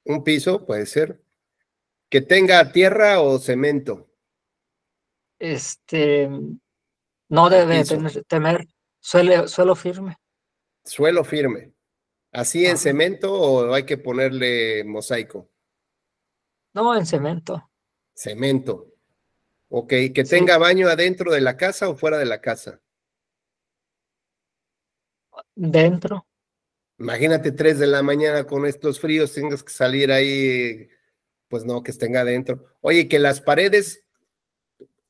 un piso puede ser. Que tenga tierra o cemento,
Este, no
el
debe
piso,
temer suelo firme.
suelo firme. ¿Así en
Ajá.
cemento o hay que ponerle mosaico?
No en cemento,
Cemento. Ok, que
sí,
tenga baño adentro de la casa o fuera de la casa.
dentro.
Imagínate 3 de la mañana con estos fríos, tengas que salir ahí, pues no, que estén adentro. Oye, que las paredes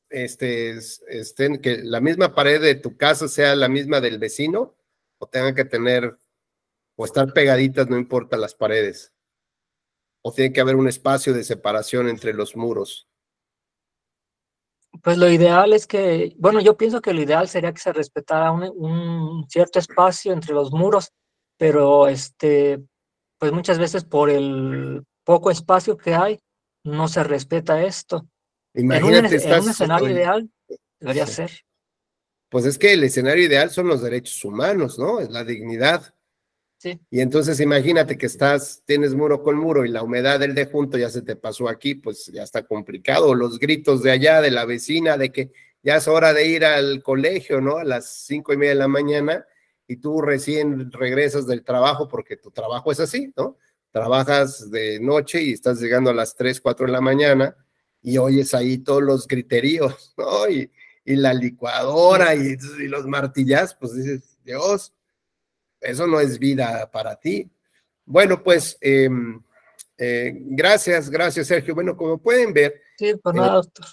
estén, que la misma pared de tu casa sea la misma del vecino, o tengan que tener, o estar pegaditas, no importa las paredes, o tiene que haber un espacio de separación entre los muros.
Pues lo ideal es que, bueno, yo pienso que lo ideal sería que se respetara un cierto espacio entre los muros, pero pues muchas veces por el poco espacio que hay, no se respeta esto.
Imagínate,
En un escenario
oye,
ideal, debería ser.
pues es que el escenario ideal son los derechos humanos, ¿no? Es la dignidad.
Sí,
Y entonces imagínate que tienes muro con muro y la humedad del de junto ya se te pasó aquí, pues ya está complicado. Los gritos de allá, de la vecina, de que ya es hora de ir al colegio, ¿no? A las 5:30 de la mañana y tú recién regresas del trabajo porque tu trabajo es así, ¿no? Trabajas de noche y estás llegando a las 3, 4 de la mañana y oyes ahí todos los griteríos, ¿no? Y la
sí.
licuadora y los martillazos, pues dices, Dios, eso no es vida para ti. Bueno, pues gracias, Sergio. Bueno, como pueden ver,
Sí, pues
eh,
nada, doctor.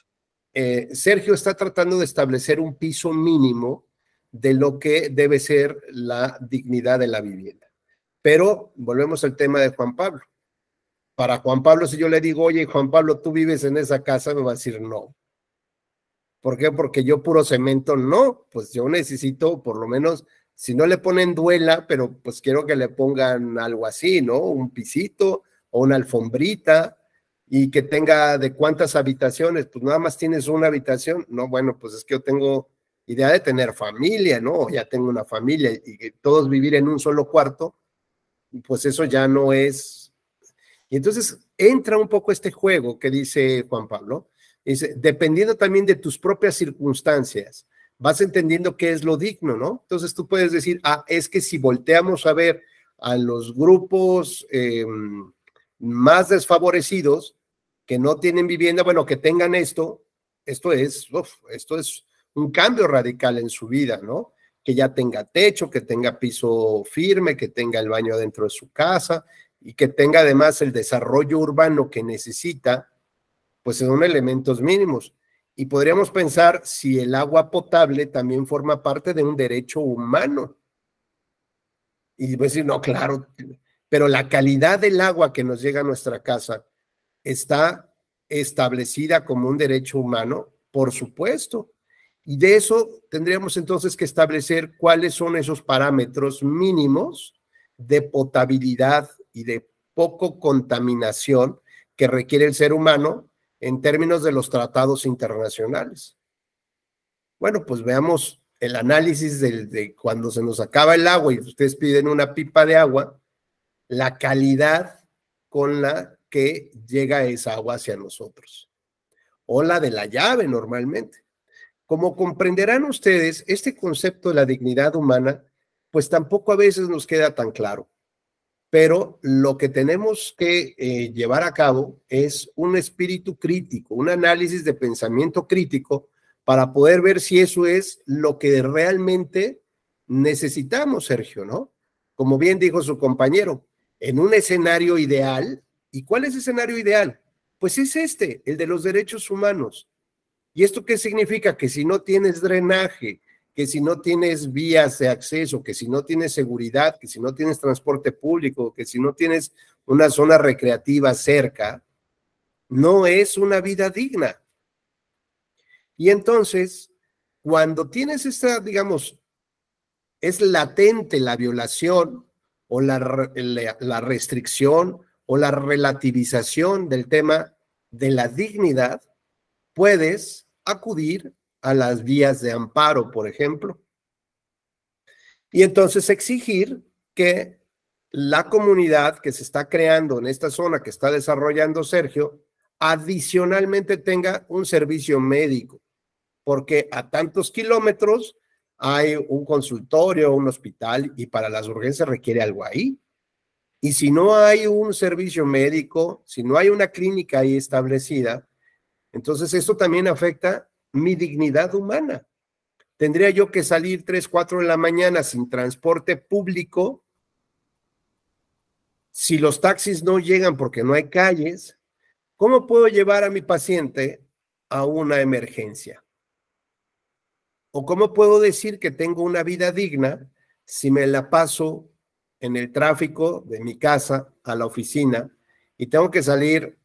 Sergio está tratando de establecer un piso mínimo de lo que debe ser la dignidad de la vivienda. Pero volvemos al tema de Juan Pablo. Para Juan Pablo, si yo le digo, oye, Juan Pablo, tú vives en esa casa, me va a decir no. ¿Por qué? Porque yo puro cemento no, pues yo necesito por lo menos, si no le ponen duela, pero pues quiero que le pongan algo así, ¿no? Un pisito o una alfombrita y que tenga de cuántas habitaciones, pues nada más tienes una habitación, no, bueno, pues es que yo tengo idea de tener familia, ¿no? Ya tengo una familia y que todos vivir en un solo cuarto, pues eso ya no es. Y entonces entra un poco este juego que dice Juan Pablo. Dice, dependiendo también de tus propias circunstancias, vas entendiendo qué es lo digno, ¿no? Entonces tú puedes decir, es que si volteamos a ver a los grupos más desfavorecidos que no tienen vivienda, bueno, que tengan esto es un cambio radical en su vida, ¿no? Que ya tenga techo, que tenga piso firme, que tenga el baño dentro de su casa y que tenga además el desarrollo urbano que necesita, pues son elementos mínimos. Y podríamos pensar si el agua potable también forma parte de un derecho humano. Y decir, no, claro, pero la calidad del agua que nos llega a nuestra casa está establecida como un derecho humano, por supuesto. Y de eso tendríamos entonces que establecer cuáles son esos parámetros mínimos de potabilidad y de poco contaminación que requiere el ser humano en términos de los tratados internacionales. Bueno, pues veamos el análisis de cuando se nos acaba el agua y ustedes piden una pipa de agua, la calidad con la que llega esa agua hacia nosotros, o la de la llave normalmente. Como comprenderán ustedes, este concepto de la dignidad humana, pues tampoco a veces nos queda tan claro, pero lo que tenemos que llevar a cabo es un espíritu crítico, un análisis de pensamiento crítico para poder ver si eso es lo que realmente necesitamos, Sergio, ¿no? Como bien dijo su compañero, en un escenario ideal. ¿Y cuál es el escenario ideal? Pues es el de los derechos humanos. ¿Y esto qué significa? Que si no tienes drenaje, que si no tienes vías de acceso, que si no tienes seguridad, que si no tienes transporte público, que si no tienes una zona recreativa cerca, no es una vida digna. Y entonces, cuando tienes esta, digamos, es latente la violación o la restricción o la relativización del tema de la dignidad, puedes acudir a las vías de amparo, por ejemplo, y entonces exigir que la comunidad que se está creando en esta zona que está desarrollando Sergio, adicionalmente tenga un servicio médico, porque a tantos kilómetros hay un consultorio, un hospital, y para las urgencias requiere algo ahí. Y si no hay un servicio médico, si no hay una clínica ahí establecida, entonces esto también afecta mi dignidad humana. Tendría yo que salir 3, 4 de la mañana sin transporte público. Si los taxis no llegan porque no hay calles, ¿cómo puedo llevar a mi paciente a una emergencia? ¿O cómo puedo decir que tengo una vida digna si me la paso en el tráfico de mi casa a la oficina y tengo que salir,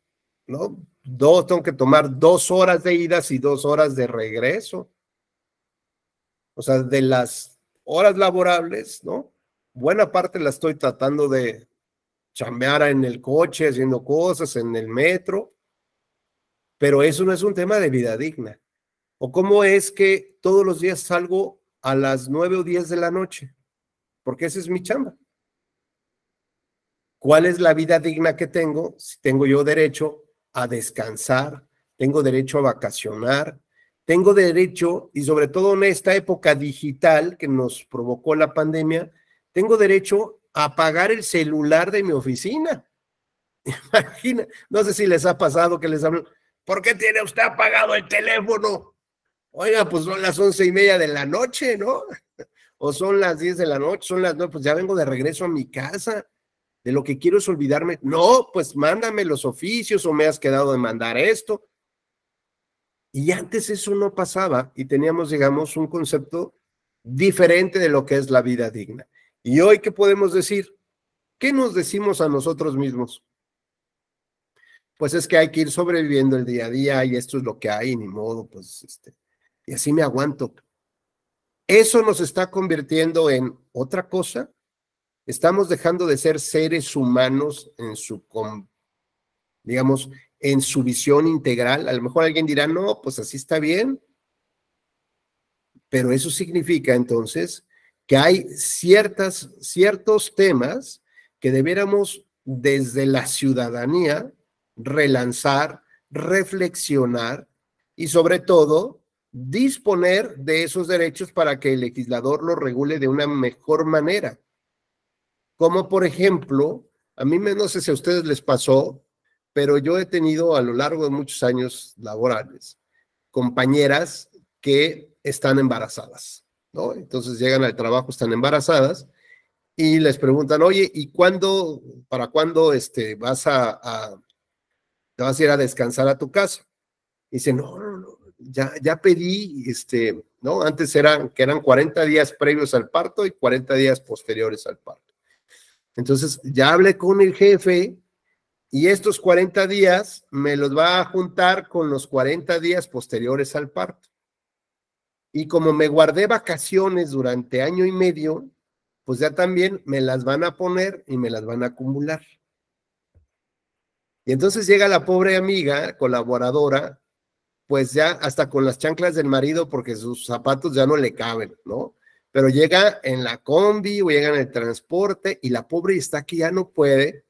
¿no? Tengo que tomar 2 horas de idas y 2 horas de regreso. O sea, de las horas laborables, ¿no? Buena parte la estoy tratando de chambear en el coche, haciendo cosas, en el metro, pero eso no es un tema de vida digna. ¿O cómo es que todos los días salgo a las 9 o 10 de la noche? Porque esa es mi chamba. ¿Cuál es la vida digna que tengo? Si tengo yo derecho a descansar, tengo derecho a vacacionar, tengo derecho, y sobre todo en esta época digital que nos provocó la pandemia, tengo derecho a apagar el celular de mi oficina. Imagina, no sé si les ha pasado que les hablan, ¿por qué tiene usted apagado el teléfono? Oiga, pues son las 11:30 de la noche, ¿no? O son las 10 de la noche, son las 9, pues ya vengo de regreso a mi casa. De lo que quiero es olvidarme. No, pues mándame los oficios o me has quedado de mandar esto. Y antes eso no pasaba y teníamos, digamos, un concepto diferente de lo que es la vida digna. Y hoy, ¿qué podemos decir? ¿Qué nos decimos a nosotros mismos? Pues es que hay que ir sobreviviendo el día a día y esto es lo que hay, ni modo, pues, y así me aguanto. Eso nos está convirtiendo en otra cosa. Estamos dejando de ser seres humanos en su, digamos, en su visión integral. A lo mejor alguien dirá, no, pues así está bien. Pero eso significa entonces que hay ciertos temas que debiéramos desde la ciudadanía relanzar, reflexionar y sobre todo disponer de esos derechos para que el legislador los regule de una mejor manera. Como por ejemplo, a mí no sé si a ustedes les pasó, pero yo he tenido a lo largo de muchos años laborales compañeras que están embarazadas, ¿no? Entonces llegan al trabajo, están embarazadas y les preguntan, oye, ¿y cuándo, para cuándo te vas a ir a descansar a tu casa? Y dicen, no, ya pedí, ¿no? Antes eran 40 días previos al parto y 40 días posteriores al parto. Entonces ya hablé con el jefe y estos 40 días me los va a juntar con los 40 días posteriores al parto. Y como me guardé vacaciones durante 1 año y medio, pues ya también me las van a poner y me las van a acumular. Y entonces llega la pobre amiga, colaboradora, pues ya hasta con las chanclas del marido porque sus zapatos ya no le caben, ¿no? Pero llega en la combi o llega en el transporte y la pobre está que ya no puede,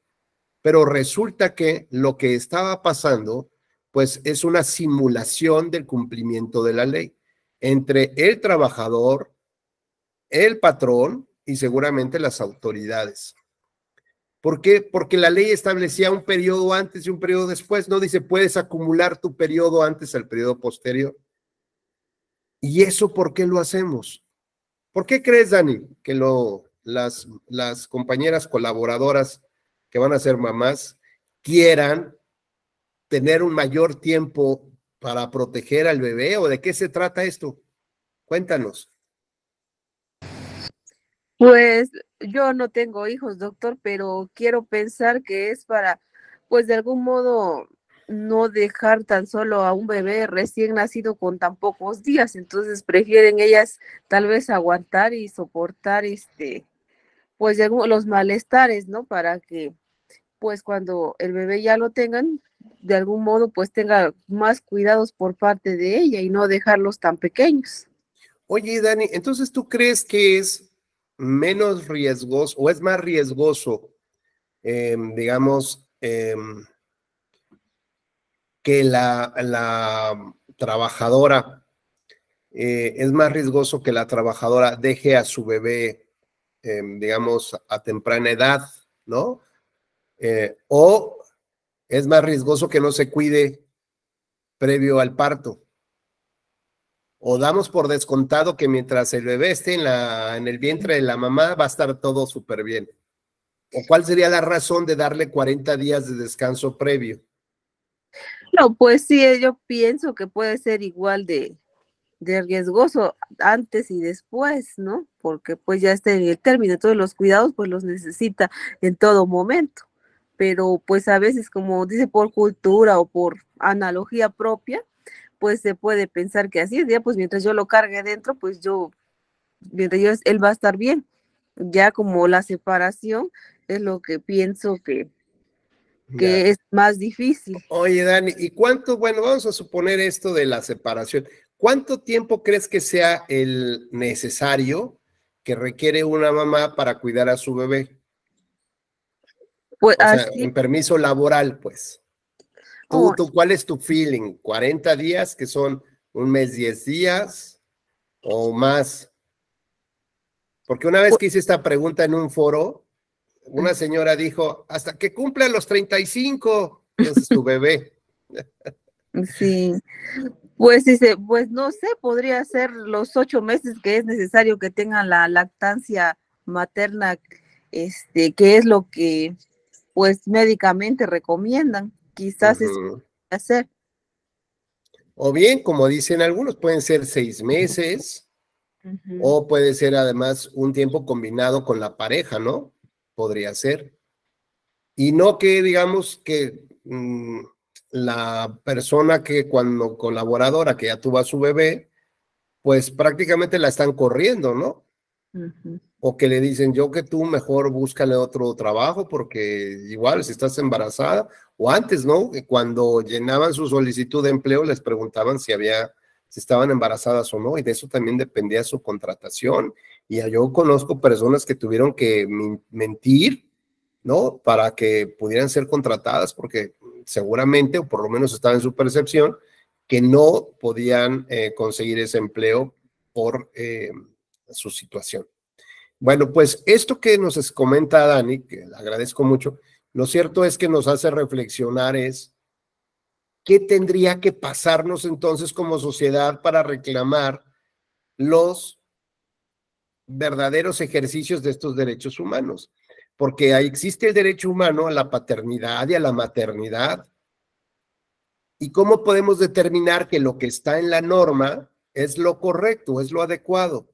pero resulta que lo que estaba pasando, pues es una simulación del cumplimiento de la ley entre el trabajador, el patrón y seguramente las autoridades. ¿Por qué? Porque la ley establecía un periodo antes y un periodo después, no dice puedes acumular tu periodo antes al periodo posterior. ¿Y eso por qué lo hacemos? ¿Por qué crees, Dani, que las compañeras colaboradoras que van a ser mamás quieran tener un mayor tiempo para proteger al bebé o de qué se trata esto? Cuéntanos.
Pues yo no tengo hijos, doctor, pero quiero pensar que es para, pues de algún modo, no dejar tan solo a un bebé recién nacido con tan pocos días. Entonces prefieren ellas tal vez aguantar y soportar pues los malestares, ¿no? Para que pues cuando el bebé ya lo tengan, de algún modo pues tenga más cuidados por parte de ella y no dejarlos tan pequeños.
Oye, Dani, entonces ¿tú crees que es menos riesgoso o es más riesgoso, digamos, que la trabajadora, es más riesgoso que la trabajadora deje a su bebé, digamos, a temprana edad, ¿no? O es más riesgoso que no se cuide previo al parto? O damos por descontado que mientras el bebé esté en el vientre de la mamá va a estar todo súper bien. ¿O cuál sería la razón de darle 40 días de descanso previo?
No, pues sí, yo pienso que puede ser igual de riesgoso antes y después, ¿no? Porque pues ya está en el término, todos los cuidados pues los necesita en todo momento. Pero pues a veces, como dice, por cultura o por analogía propia, pues se puede pensar que así es, ya pues mientras yo lo cargue dentro, pues él va a estar bien. Ya como la separación es lo que pienso
Ya.
que es más difícil.
Oye, Dani, ¿y cuánto? Bueno, vamos a suponer esto de la separación. ¿Cuánto tiempo crees que sea el necesario que requiere una mamá para cuidar a su bebé?
Pues
O sea,
así,
en permiso laboral, pues.
oh,
¿Cuál es tu feeling? ¿40 días, que son un mes, 10 días o más? Porque una vez que hice esta pregunta en un foro, una señora dijo, hasta que cumpla los 35, entonces tu bebé.
sí. Pues dice, pues no sé, podría ser los 8 meses que es necesario que tengan la lactancia materna, que es lo que pues médicamente recomiendan. Quizás es
Ujú.
hacer.
O bien, como dicen algunos, pueden ser 6 meses,
Ujú.
o puede ser además un tiempo combinado con la pareja, ¿no? Podría ser. Y no que digamos que la persona que cuando colaboradora que ya tuvo a su bebé, pues prácticamente la están corriendo, ¿no?
Ujú.
O que le dicen, yo que tú mejor búscale otro trabajo porque igual si estás embarazada, o antes, ¿no? Que cuando llenaban su solicitud de empleo les preguntaban si estaban embarazadas o no, y de eso también dependía su contratación. Y yo conozco personas que tuvieron que mentir, ¿no? Para que pudieran ser contratadas porque seguramente, o por lo menos estaba en su percepción, que no podían conseguir ese empleo por su situación. Bueno, pues esto que nos comenta Dani, que le agradezco mucho, lo cierto es que nos hace reflexionar es qué tendría que pasarnos entonces como sociedad para reclamar los verdaderos ejercicios de estos derechos humanos, porque ahí existe el derecho humano a la paternidad y a la maternidad. ¿Y cómo podemos determinar que lo que está en la norma es lo correcto, es lo adecuado?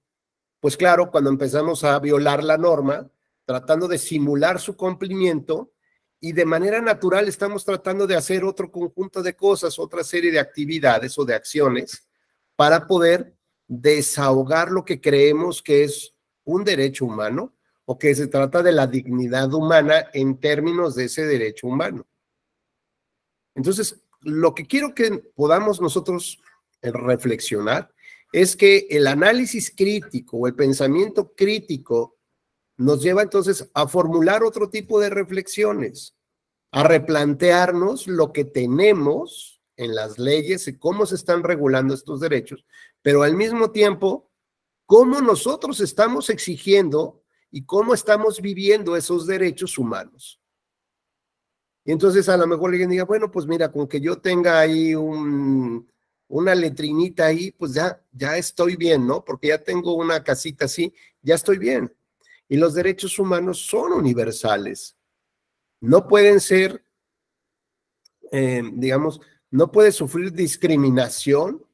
Pues claro, cuando empezamos a violar la norma, tratando de simular su cumplimiento, y de manera natural estamos tratando de hacer otro conjunto de cosas, otra serie de actividades o de acciones para poder desahogar lo que creemos que es un derecho humano o que se trata de la dignidad humana en términos de ese derecho humano. Entonces, lo que quiero que podamos nosotros reflexionar es que el análisis crítico o el pensamiento crítico nos lleva entonces a formular otro tipo de reflexiones, a replantearnos lo que tenemos en las leyes y cómo se están regulando estos derechos, pero al mismo tiempo, cómo nosotros estamos exigiendo y cómo estamos viviendo esos derechos humanos. Y entonces a lo mejor alguien diga, bueno, pues mira, con que yo tenga ahí una letrinita ahí, pues ya estoy bien, ¿no? Porque ya tengo una casita así, ya estoy bien. Y los derechos humanos son universales. No pueden ser digamos, no puede sufrir discriminación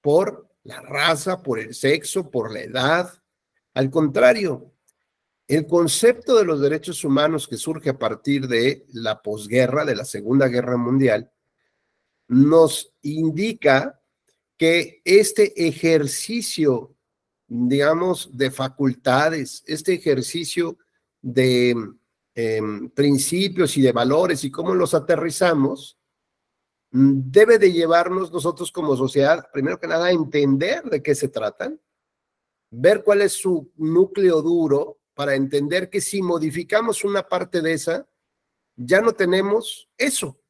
por la raza, por el sexo, por la edad. Al contrario, el concepto de los derechos humanos que surge a partir de la posguerra, de la Segunda Guerra Mundial, nos indica que este ejercicio, digamos, de facultades, este ejercicio de principios y de valores y cómo los aterrizamos, debe de llevarnos nosotros como sociedad, primero que nada, a entender de qué se tratan, ver cuál es su núcleo duro para entender que si modificamos una parte de esa, ya no tenemos eso.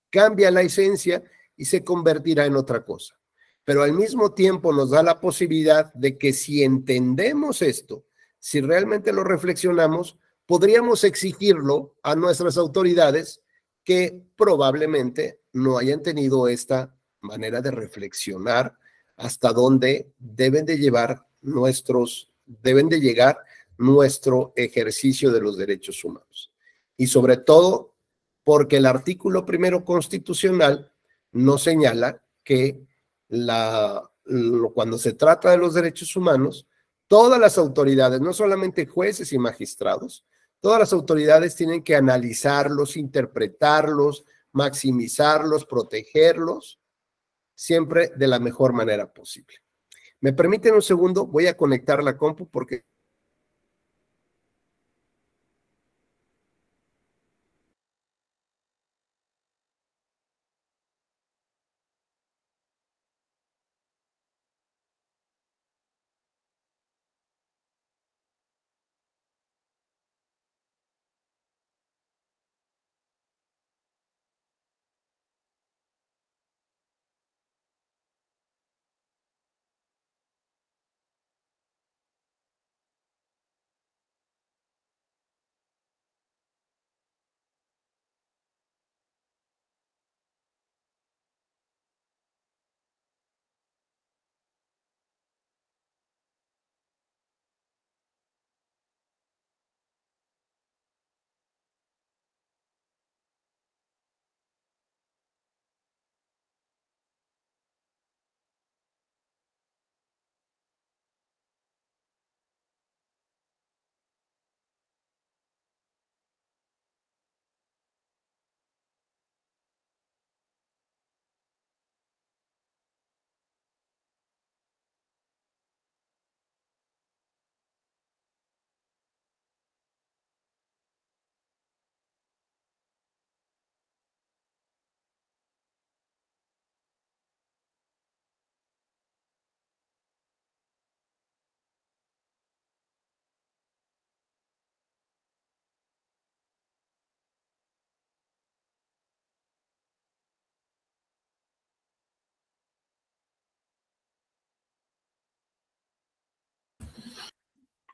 Cambia la esencia y se convertirá en otra cosa. Pero al mismo tiempo nos da la posibilidad de que si entendemos esto, si realmente lo reflexionamos, podríamos exigirlo a nuestras autoridades que probablemente no hayan tenido esta manera de reflexionar hasta dónde deben de llegar nuestro ejercicio de los derechos humanos. Y sobre todo porque el artículo 1 constitucional nos señala que cuando se trata de los derechos humanos, todas las autoridades, no solamente jueces y magistrados, todas las autoridades tienen que analizarlos, interpretarlos, maximizarlos, protegerlos, siempre de la mejor manera posible. ¿Me permiten un segundo? Voy a conectar la compu porque...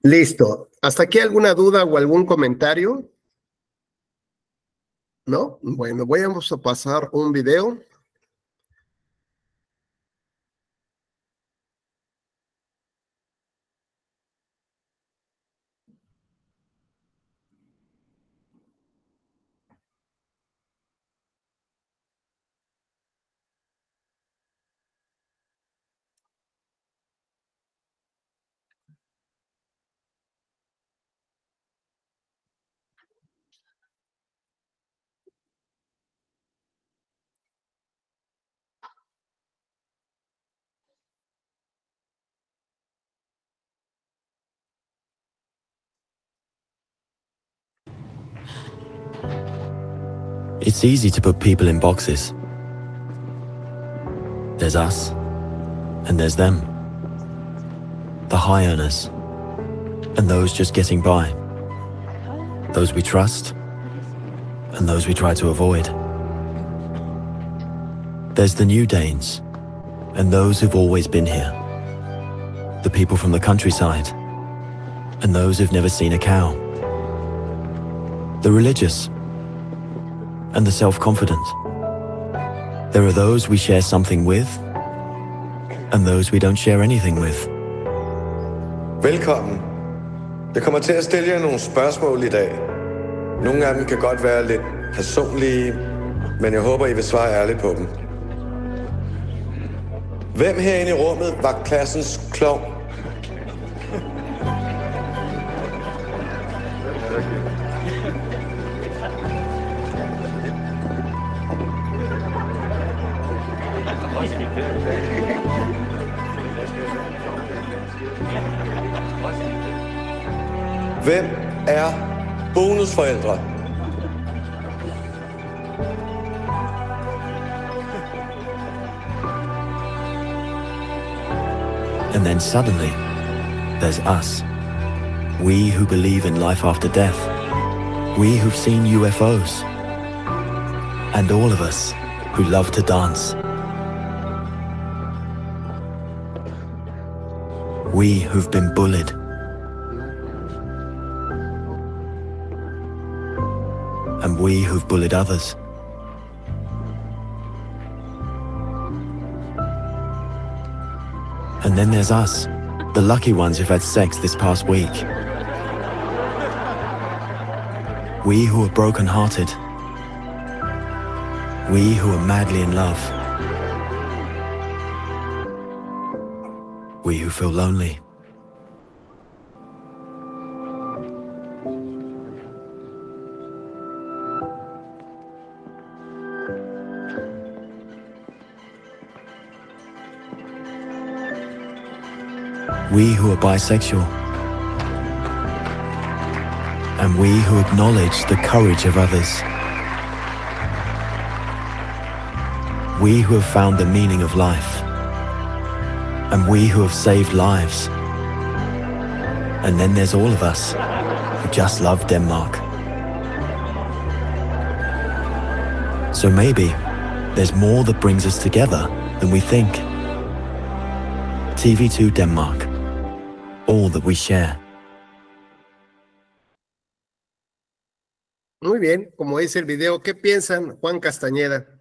Listo. ¿Hasta aquí alguna duda o algún comentario? ¿No? Bueno, vamos a pasar un video.
It's easy to put people in boxes. There's us, and there's them. The high earners, and those just getting by. Those we trust, and those we try to avoid. There's the new Danes, and those who've always been here. The people from the countryside, and those who've never seen a cow. The religious, and the self-confident. There are those we share something with, and those we don't share anything with.
Velkommen. Jeg kommer til at stille jer nogle spørgsmål i dag. Nogle af dem kan godt være lidt personlige, men jeg håber, I vil svare ærligt på dem. Hvem herinde i rummet var klassens klovn? Hvem er bonusforældre?
And then suddenly, there's us. We who believe in life after death. We who've seen UFOs. And all of us who love to dance. We who've been bullied. And we who've bullied others. And then there's us, the lucky ones who've had sex this past week. We who are broken-hearted. We who are madly in love. We who feel lonely. We who are bisexual. And we who acknowledge the courage of others. We who have found the meaning of life. And we who have saved lives. And then there's all of us who just love Denmark. So maybe there's more that brings us together than we think. TV2 Denmark. All that we share.
Muy bien, como dice el video, ¿qué piensan, Juan Castañeda?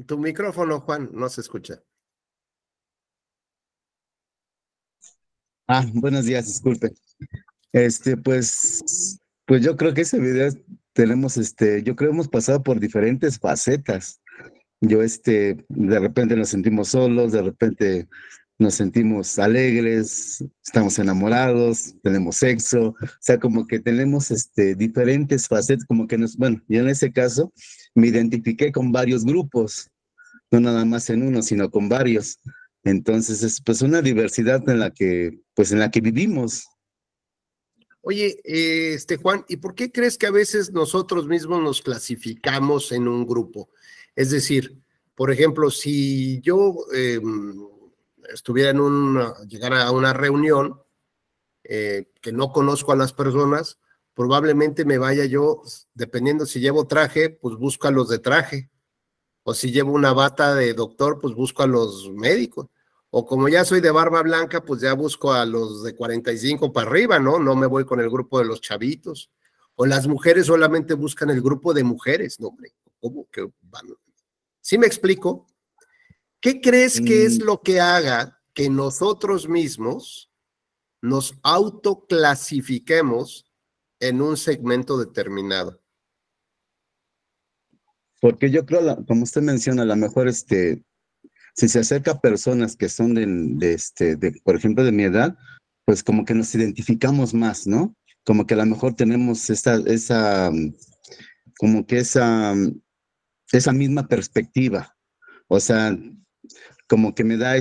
Tu micrófono, Juan, no se escucha.
Buenos días, disculpe. Pues yo creo que ese video tenemos, yo creo que hemos pasado por diferentes facetas. De repente nos sentimos solos, de repente nos sentimos alegres, estamos enamorados, tenemos sexo, o sea, como que tenemos diferentes facetas, como que bueno, yo en ese caso me identifiqué con varios grupos, no nada más en uno, sino con varios. Entonces es pues una diversidad en la que vivimos.
Oye, Juan, ¿y por qué crees que a veces nosotros mismos nos clasificamos en un grupo? Es decir, por ejemplo, si yo llegara a una reunión que no conozco a las personas, probablemente me vaya yo, dependiendo si llevo traje, pues busco a los de traje, o si llevo una bata de doctor, pues busco a los médicos, o como ya soy de barba blanca, pues ya busco a los de 45 para arriba, ¿no? No me voy con el grupo de los chavitos, o las mujeres solamente buscan el grupo de mujeres, ¿no, hombre? ¿Cómo que van? ¿Sí me explico? ¿Qué crees que es lo que haga que nosotros mismos nos autoclasifiquemos en un segmento determinado?
Porque yo creo, como usted menciona, a lo mejor si se acerca a personas que son por ejemplo, de mi edad, pues como que nos identificamos más, ¿no? Como que a lo mejor tenemos esa misma perspectiva. O sea, como que me da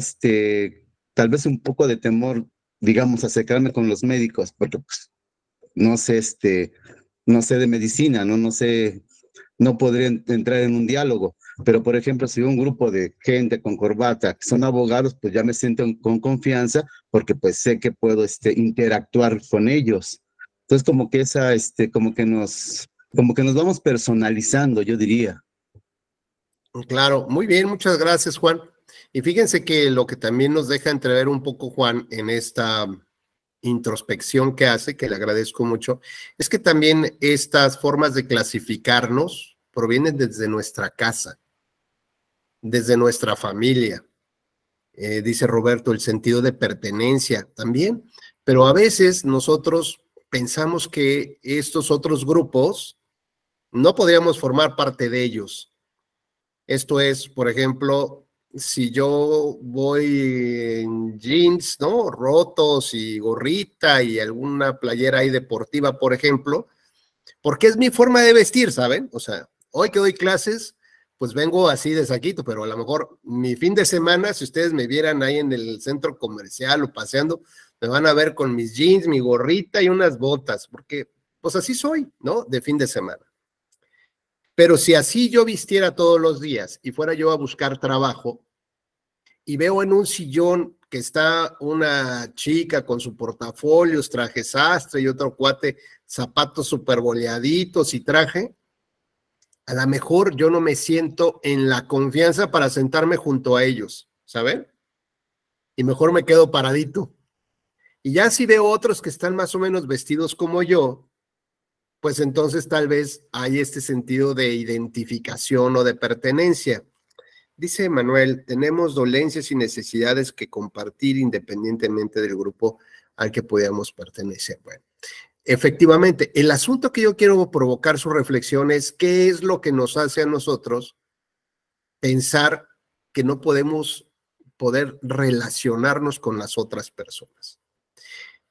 tal vez un poco de temor, digamos, acercarme con los médicos, porque pues, no sé de medicina, no sé, no podría entrar en un diálogo. Pero, por ejemplo, si un grupo de gente con corbata que son abogados, pues ya me siento con confianza, porque pues sé que puedo interactuar con ellos. Entonces, como que como que nos vamos personalizando, yo diría.
Claro, muy bien, muchas gracias, Juan. Y fíjense que lo que también nos deja entrever un poco, Juan, en esta introspección que hace, que le agradezco mucho, es que también estas formas de clasificarnos provienen desde nuestra casa, desde nuestra familia. Dice Roberto, el sentido de pertenencia también, pero a veces nosotros pensamos que estos otros grupos no podríamos formar parte de ellos. Esto es, por ejemplo, si yo voy en jeans, ¿no? Rotos y gorrita y alguna playera ahí deportiva, por ejemplo, porque es mi forma de vestir, ¿saben? O sea, hoy que doy clases, pues vengo así de saquito, pero a lo mejor mi fin de semana, si ustedes me vieran ahí en el centro comercial o paseando, me van a ver con mis jeans, mi gorrita y unas botas, porque pues así soy, ¿no? De fin de semana. Pero si así yo vistiera todos los días y fuera yo a buscar trabajo y veo en un sillón que está una chica con su portafolios, traje sastre y otro cuate, zapatos súper boleaditos y traje, a lo mejor yo no me siento en la confianza para sentarme junto a ellos, ¿saben? Y mejor me quedo paradito. Y ya si veo otros que están más o menos vestidos como yo, pues entonces tal vez hay este sentido de identificación o de pertenencia. Dice Manuel, tenemos dolencias y necesidades que compartir independientemente del grupo al que podamos pertenecer. Bueno, efectivamente, el asunto que yo quiero provocar su reflexión es qué es lo que nos hace a nosotros pensar que no podemos poder relacionarnos con las otras personas.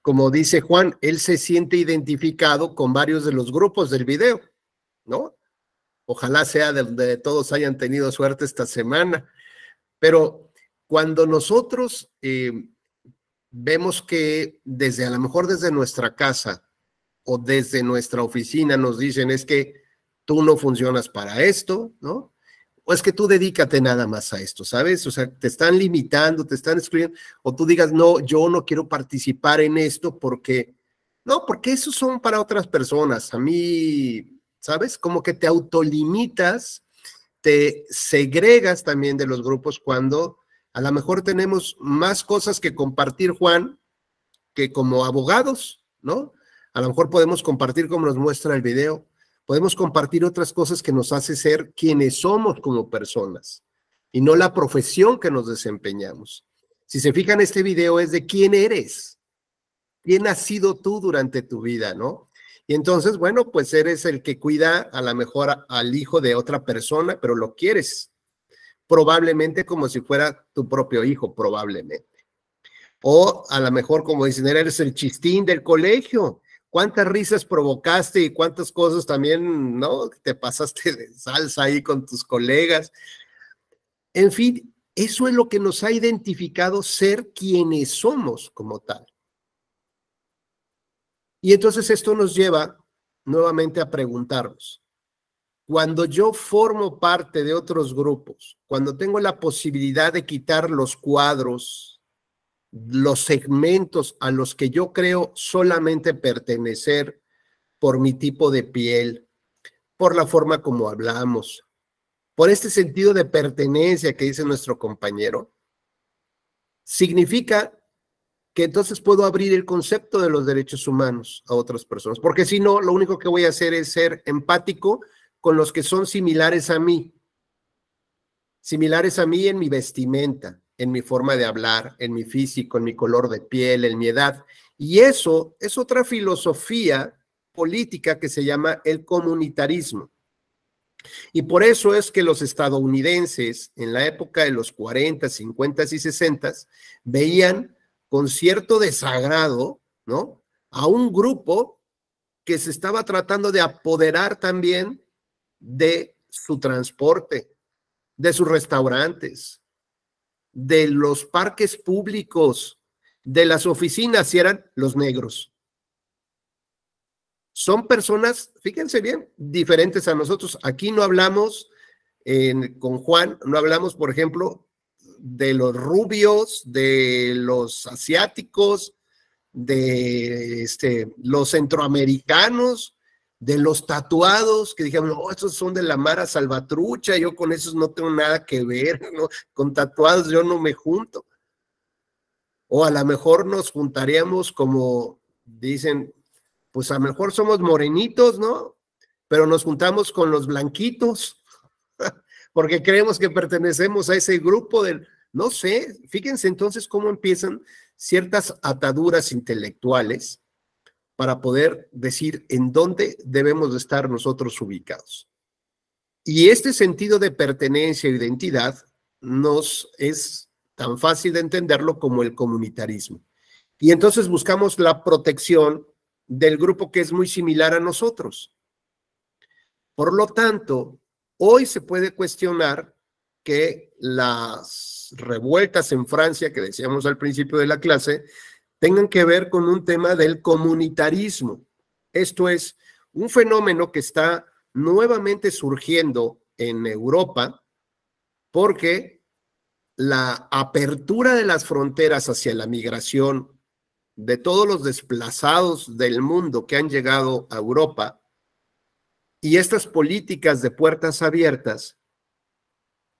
Como dice Juan, él se siente identificado con varios de los grupos del video, ¿no? Ojalá sea de donde todos hayan tenido suerte esta semana. Pero cuando nosotros vemos que desde a lo mejor desde nuestra casa o desde nuestra oficina nos dicen es que tú no funcionas para esto, ¿no? O es que tú dedícate nada más a esto, ¿sabes? O sea, te están limitando, te están excluyendo, o tú digas, no, yo no quiero participar en esto porque, no, porque esos son para otras personas. A mí, ¿sabes? Como que te autolimitas, te segregas también de los grupos cuando a lo mejor tenemos más cosas que compartir, Juan, que como abogados, ¿no? A lo mejor podemos compartir como nos muestra el video. Podemos compartir otras cosas que nos hace ser quienes somos como personas y no la profesión que nos desempeñamos. Si se fijan, este video es de quién eres, quién has sido tú durante tu vida, ¿no? Y entonces, bueno, pues eres el que cuida a lo mejor al hijo de otra persona, pero lo quieres probablemente como si fuera tu propio hijo, probablemente. O a lo mejor, como dicen, eres el chistín del colegio. ¿Cuántas risas provocaste y cuántas cosas también, ¿no? Te pasaste de salsa ahí con tus colegas. En fin, eso es lo que nos ha identificado ser quienes somos como tal. Y entonces esto nos lleva nuevamente a preguntarnos, cuando yo formo parte de otros grupos, cuando tengo la posibilidad de quitar los cuadros, los segmentos a los que yo creo solamente pertenecer por mi tipo de piel, por la forma como hablamos, por este sentido de pertenencia que dice nuestro compañero, significa que entonces puedo abrir el concepto de los derechos humanos a otras personas, porque si no, lo único que voy a hacer es ser empático con los que son similares a mí en mi vestimenta, en mi forma de hablar, en mi físico, en mi color de piel, en mi edad. Y eso es otra filosofía política que se llama el comunitarismo. Y por eso es que los estadounidenses en la época de los 40, 50 y 60 veían con cierto desagrado, ¿no?, a un grupo que se estaba tratando de apoderar también de su transporte, de sus restaurantes, de los parques públicos, de las oficinas, y eran los negros. Son personas, fíjense bien, diferentes a nosotros. Aquí no hablamos, con Juan, no hablamos, por ejemplo, de los rubios, de los asiáticos, de los centroamericanos, de los tatuados, que dijeron, no, estos son de la Mara Salvatrucha, yo con esos no tengo nada que ver, ¿no? Con tatuados yo no me junto. O a lo mejor nos juntaríamos como dicen, pues a lo mejor somos morenitos, ¿no? Pero nos juntamos con los blanquitos, porque creemos que pertenecemos a ese grupo del, no sé, fíjense entonces cómo empiezan ciertas ataduras intelectuales para poder decir en dónde debemos de estar nosotros ubicados. Y este sentido de pertenencia e identidad nos es tan fácil de entenderlo como el comunitarismo. Y entonces buscamos la protección del grupo que es muy similar a nosotros. Por lo tanto, hoy se puede cuestionar que las revueltas en Francia, que decíamos al principio de la clase, tengan que ver con un tema del comunitarismo. Esto es un fenómeno que está nuevamente surgiendo en Europa porque la apertura de las fronteras hacia la migración de todos los desplazados del mundo que han llegado a Europa y estas políticas de puertas abiertas,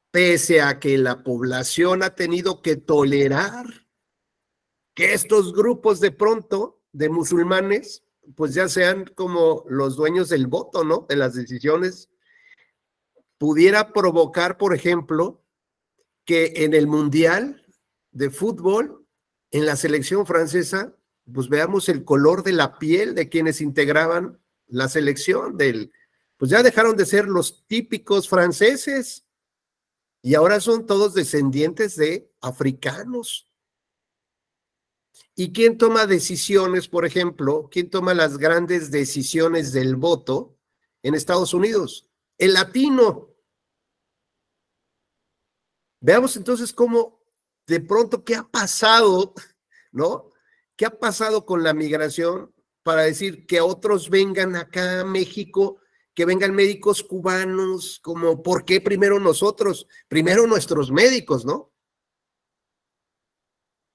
pese a que la población ha tenido que tolerar que estos grupos de pronto de musulmanes pues ya sean como los dueños del voto, ¿no? De las decisiones, pudiera provocar, por ejemplo, que en el Mundial de Fútbol, en la selección francesa, pues veamos el color de la piel de quienes integraban la selección pues ya dejaron de ser los típicos franceses y ahora son todos descendientes de africanos. ¿Y quién toma decisiones, por ejemplo? ¿Quién toma las grandes decisiones del voto en Estados Unidos? El latino. Veamos entonces cómo, de pronto, ¿qué ha pasado, no? ¿Qué ha pasado con la migración para decir que otros vengan acá a México, que vengan médicos cubanos, como, ¿por qué primero nosotros? Primero nuestros médicos, ¿no?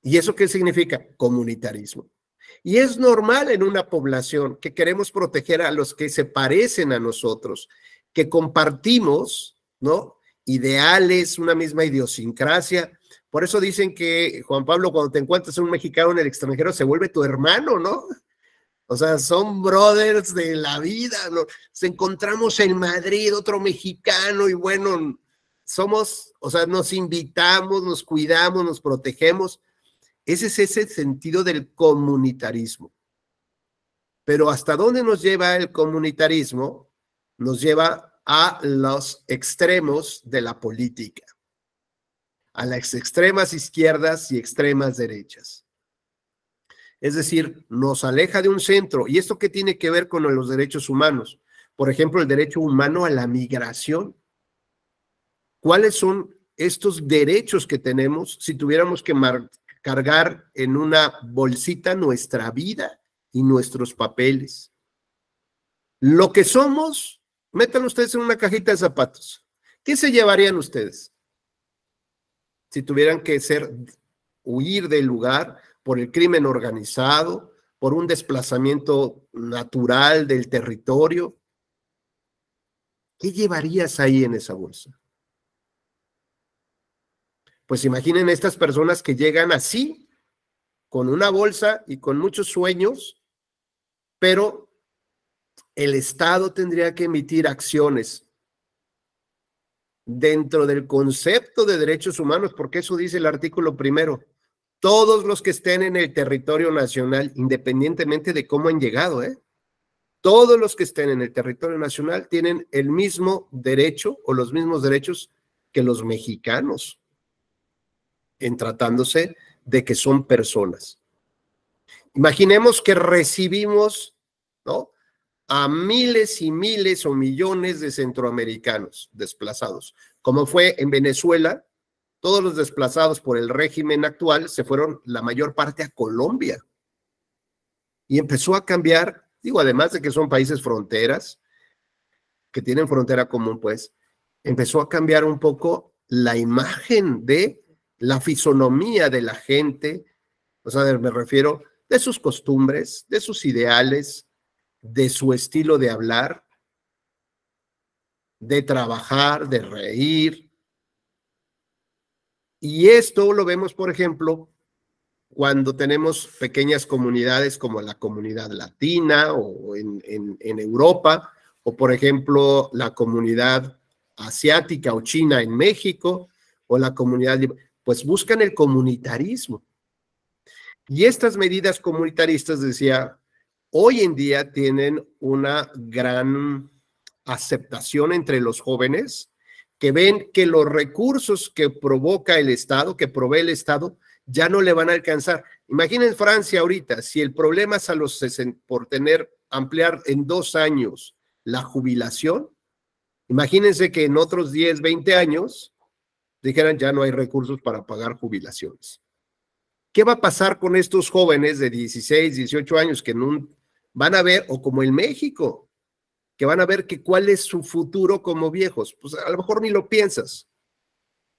¿Y eso qué significa? Comunitarismo. Y es normal en una población que queremos proteger a los que se parecen a nosotros, que compartimos, ¿no? Ideales, una misma idiosincrasia. Por eso dicen que, Juan Pablo, cuando te encuentras un mexicano en el extranjero, se vuelve tu hermano, ¿no? O sea, son brothers de la vida, ¿no? Nos encontramos en Madrid, otro mexicano, y bueno, somos, o sea, nos invitamos, nos cuidamos, nos protegemos. Ese es ese sentido del comunitarismo. Pero ¿hasta dónde nos lleva el comunitarismo? Nos lleva a los extremos de la política, a las extremas izquierdas y extremas derechas. Es decir, nos aleja de un centro. ¿Y esto qué tiene que ver con los derechos humanos? Por ejemplo, el derecho humano a la migración. ¿Cuáles son estos derechos que tenemos si tuviéramos que cargar en una bolsita nuestra vida y nuestros papeles? Lo que somos, metan ustedes en una cajita de zapatos. ¿Qué se llevarían ustedes si tuvieran que huir del lugar por el crimen organizado, por un desplazamiento natural del territorio? ¿Qué llevarías ahí en esa bolsa? Pues imaginen estas personas que llegan así, con una bolsa y con muchos sueños, pero el Estado tendría que emitir acciones dentro del concepto de derechos humanos, porque eso dice el artículo primero. Todos los que estén en el territorio nacional, independientemente de cómo han llegado, todos los que estén en el territorio nacional tienen el mismo derecho o los mismos derechos que los mexicanos, en tratándose de que son personas. Imaginemos que recibimos, ¿no?, a miles y miles o millones de centroamericanos desplazados, como fue en Venezuela. Todos los desplazados por el régimen actual se fueron la mayor parte a Colombia y empezó a cambiar, digo, además de que son países fronteras, que tienen frontera común, pues, empezó a cambiar un poco la imagen de la fisonomía de la gente, o sea, me refiero de sus costumbres, de sus ideales, de su estilo de hablar, de trabajar, de reír. Y esto lo vemos, por ejemplo, cuando tenemos pequeñas comunidades como la comunidad latina o en Europa, o por ejemplo la comunidad asiática o china en México, o la comunidad, pues buscan el comunitarismo. Y estas medidas comunitaristas, decía, hoy en día tienen una gran aceptación entre los jóvenes que ven que los recursos que provoca el Estado, que provee el Estado, ya no le van a alcanzar. Imaginen Francia ahorita, si el problema es a los 60, por ampliar en 2 años la jubilación, imagínense que en otros 10, 20 años dijeran ya no hay recursos para pagar jubilaciones. ¿Qué va a pasar con estos jóvenes de 16, 18 años que van a ver, o como en México, que van a ver que cuál es su futuro como viejos? Pues a lo mejor ni lo piensas,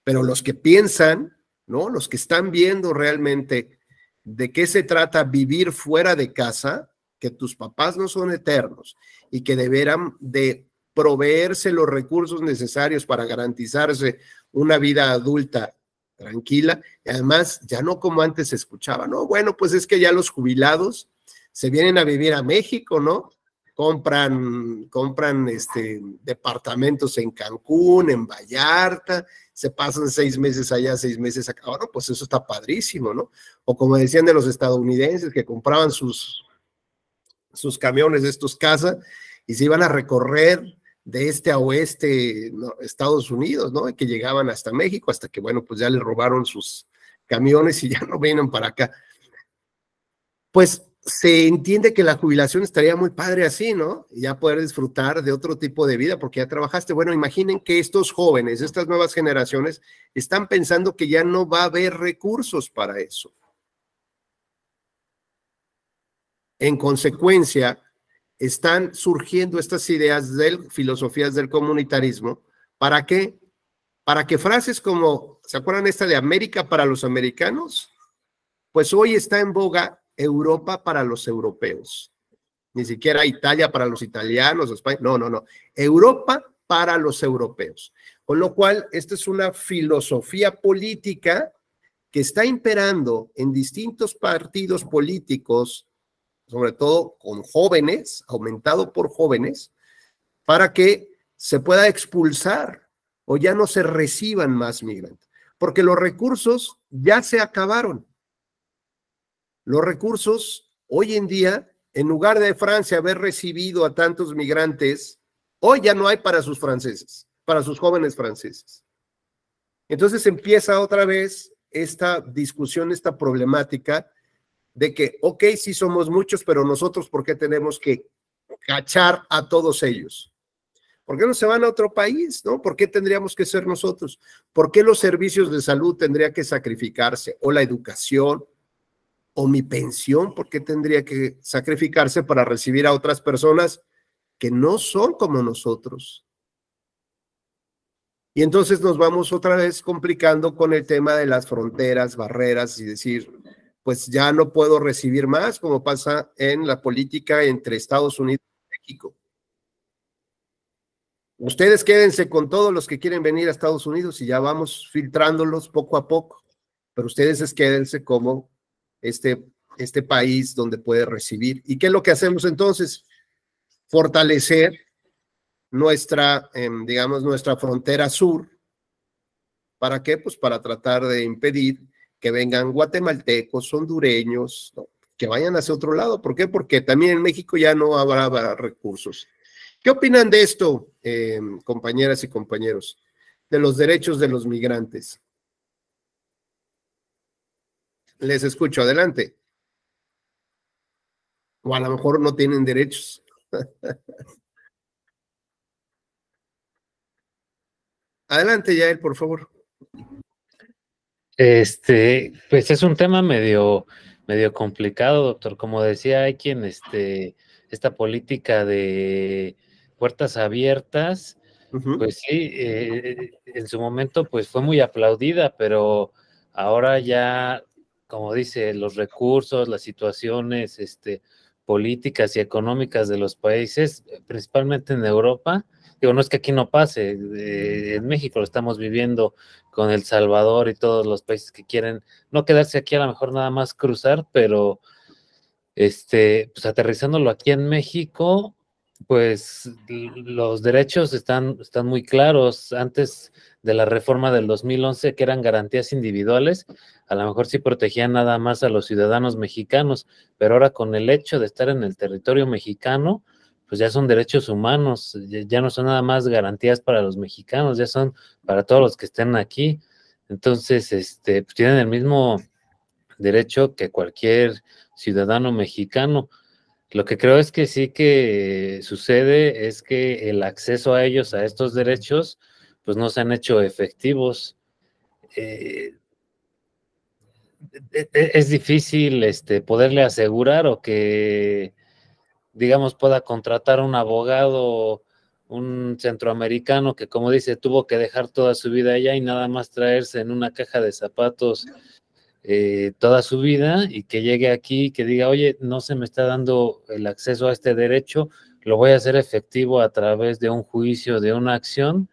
pero los que piensan, ¿no? Los que están viendo realmente de qué se trata vivir fuera de casa, que tus papás no son eternos y que deberán de proveerse los recursos necesarios para garantizarse una vida adulta tranquila, y además ya no como antes se escuchaba, ¿no? Bueno, pues es que ya los jubilados se vienen a vivir a México, ¿no? Compran departamentos en Cancún, en Vallarta, se pasan 6 meses allá, 6 meses acá. Bueno, pues eso está padrísimo, ¿no? O como decían de los estadounidenses que compraban sus camiones de estos casas y se iban a recorrer de este a oeste, ¿no? Estados Unidos, ¿no? Y que llegaban hasta México, hasta que, bueno, pues ya les robaron sus camiones y ya no vienen para acá. Pues se entiende que la jubilación estaría muy padre así, ¿no? Y ya poder disfrutar de otro tipo de vida porque ya trabajaste. Bueno, imaginen que estos jóvenes, estas nuevas generaciones, están pensando que ya no va a haber recursos para eso. En consecuencia, están surgiendo estas ideas filosofías del comunitarismo. ¿Para qué? Para que frases como, ¿se acuerdan esta de América para los americanos? Pues hoy está en boga Europa para los europeos. Ni siquiera Italia para los italianos, España, no. Europa para los europeos. Con lo cual, esta es una filosofía política que está imperando en distintos partidos políticos, sobre todo con jóvenes, aumentado por jóvenes, para que se pueda expulsar o ya no se reciban más migrantes, porque los recursos ya se acabaron. Los recursos hoy en día, en lugar de Francia haber recibido a tantos migrantes, hoy ya no hay para sus franceses, para sus jóvenes franceses. Entonces empieza otra vez esta discusión, esta problemática de que, ok, sí somos muchos, pero nosotros, ¿por qué tenemos que cachar a todos ellos? ¿Por qué no se van a otro país, no? ¿Por qué tendríamos que ser nosotros? ¿Por qué los servicios de salud tendrían que sacrificarse? ¿O la educación? ¿O mi pensión? ¿Por qué tendría que sacrificarse para recibir a otras personas que no son como nosotros? Y entonces nos vamos otra vez complicando con el tema de las fronteras, barreras y decir, pues ya no puedo recibir más, como pasa en la política entre Estados Unidos y México. Ustedes quédense con todos los que quieren venir a Estados Unidos y ya vamos filtrándolos poco a poco, pero ustedes quédense como este país donde puede recibir. ¿Y qué es lo que hacemos entonces? Fortalecer nuestra, digamos, nuestra frontera sur. ¿Para qué? Pues para tratar de impedir que vengan guatemaltecos, hondureños, ¿no? Que vayan hacia otro lado. ¿Por qué? Porque también en México ya no habrá recursos. ¿Qué opinan de esto, compañeras y compañeros? De los derechos de los migrantes. Les escucho, adelante. O a lo mejor no tienen derechos. Adelante, Yael, por favor.
Pues es un tema medio complicado, doctor. Como decía, hay quien esta política de puertas abiertas, pues sí, en su momento pues fue muy aplaudida, pero ahora ya, como dice, los recursos, las situaciones políticas y económicas de los países, principalmente en Europa, digo, no es que aquí no pase, en México lo estamos viviendo con El Salvador y todos los países que quieren no quedarse aquí, a lo mejor nada más cruzar, pero pues aterrizándolo aquí en México, Pues los derechos están muy claros. Antes de la reforma del 2011, que eran garantías individuales, a lo mejor sí protegían nada más a los ciudadanos mexicanos, pero ahora con el hecho de estar en el territorio mexicano, pues ya son derechos humanos, ya no son nada más garantías para los mexicanos, ya son para todos los que estén aquí. Entonces, pues tienen el mismo derecho que cualquier ciudadano mexicano. Lo que creo es que sí que sucede es que el acceso a ellos, a estos derechos, pues no se han hecho efectivos. Es difícil poderle asegurar o que, digamos, pueda contratar un abogado, un centroamericano que, como dice, tuvo que dejar toda su vida allá y nada más traerse en una caja de zapatos toda su vida, y que llegue aquí y que diga, oye, no se me está dando el acceso a este derecho, lo voy a hacer efectivo a través de un juicio, de una acción,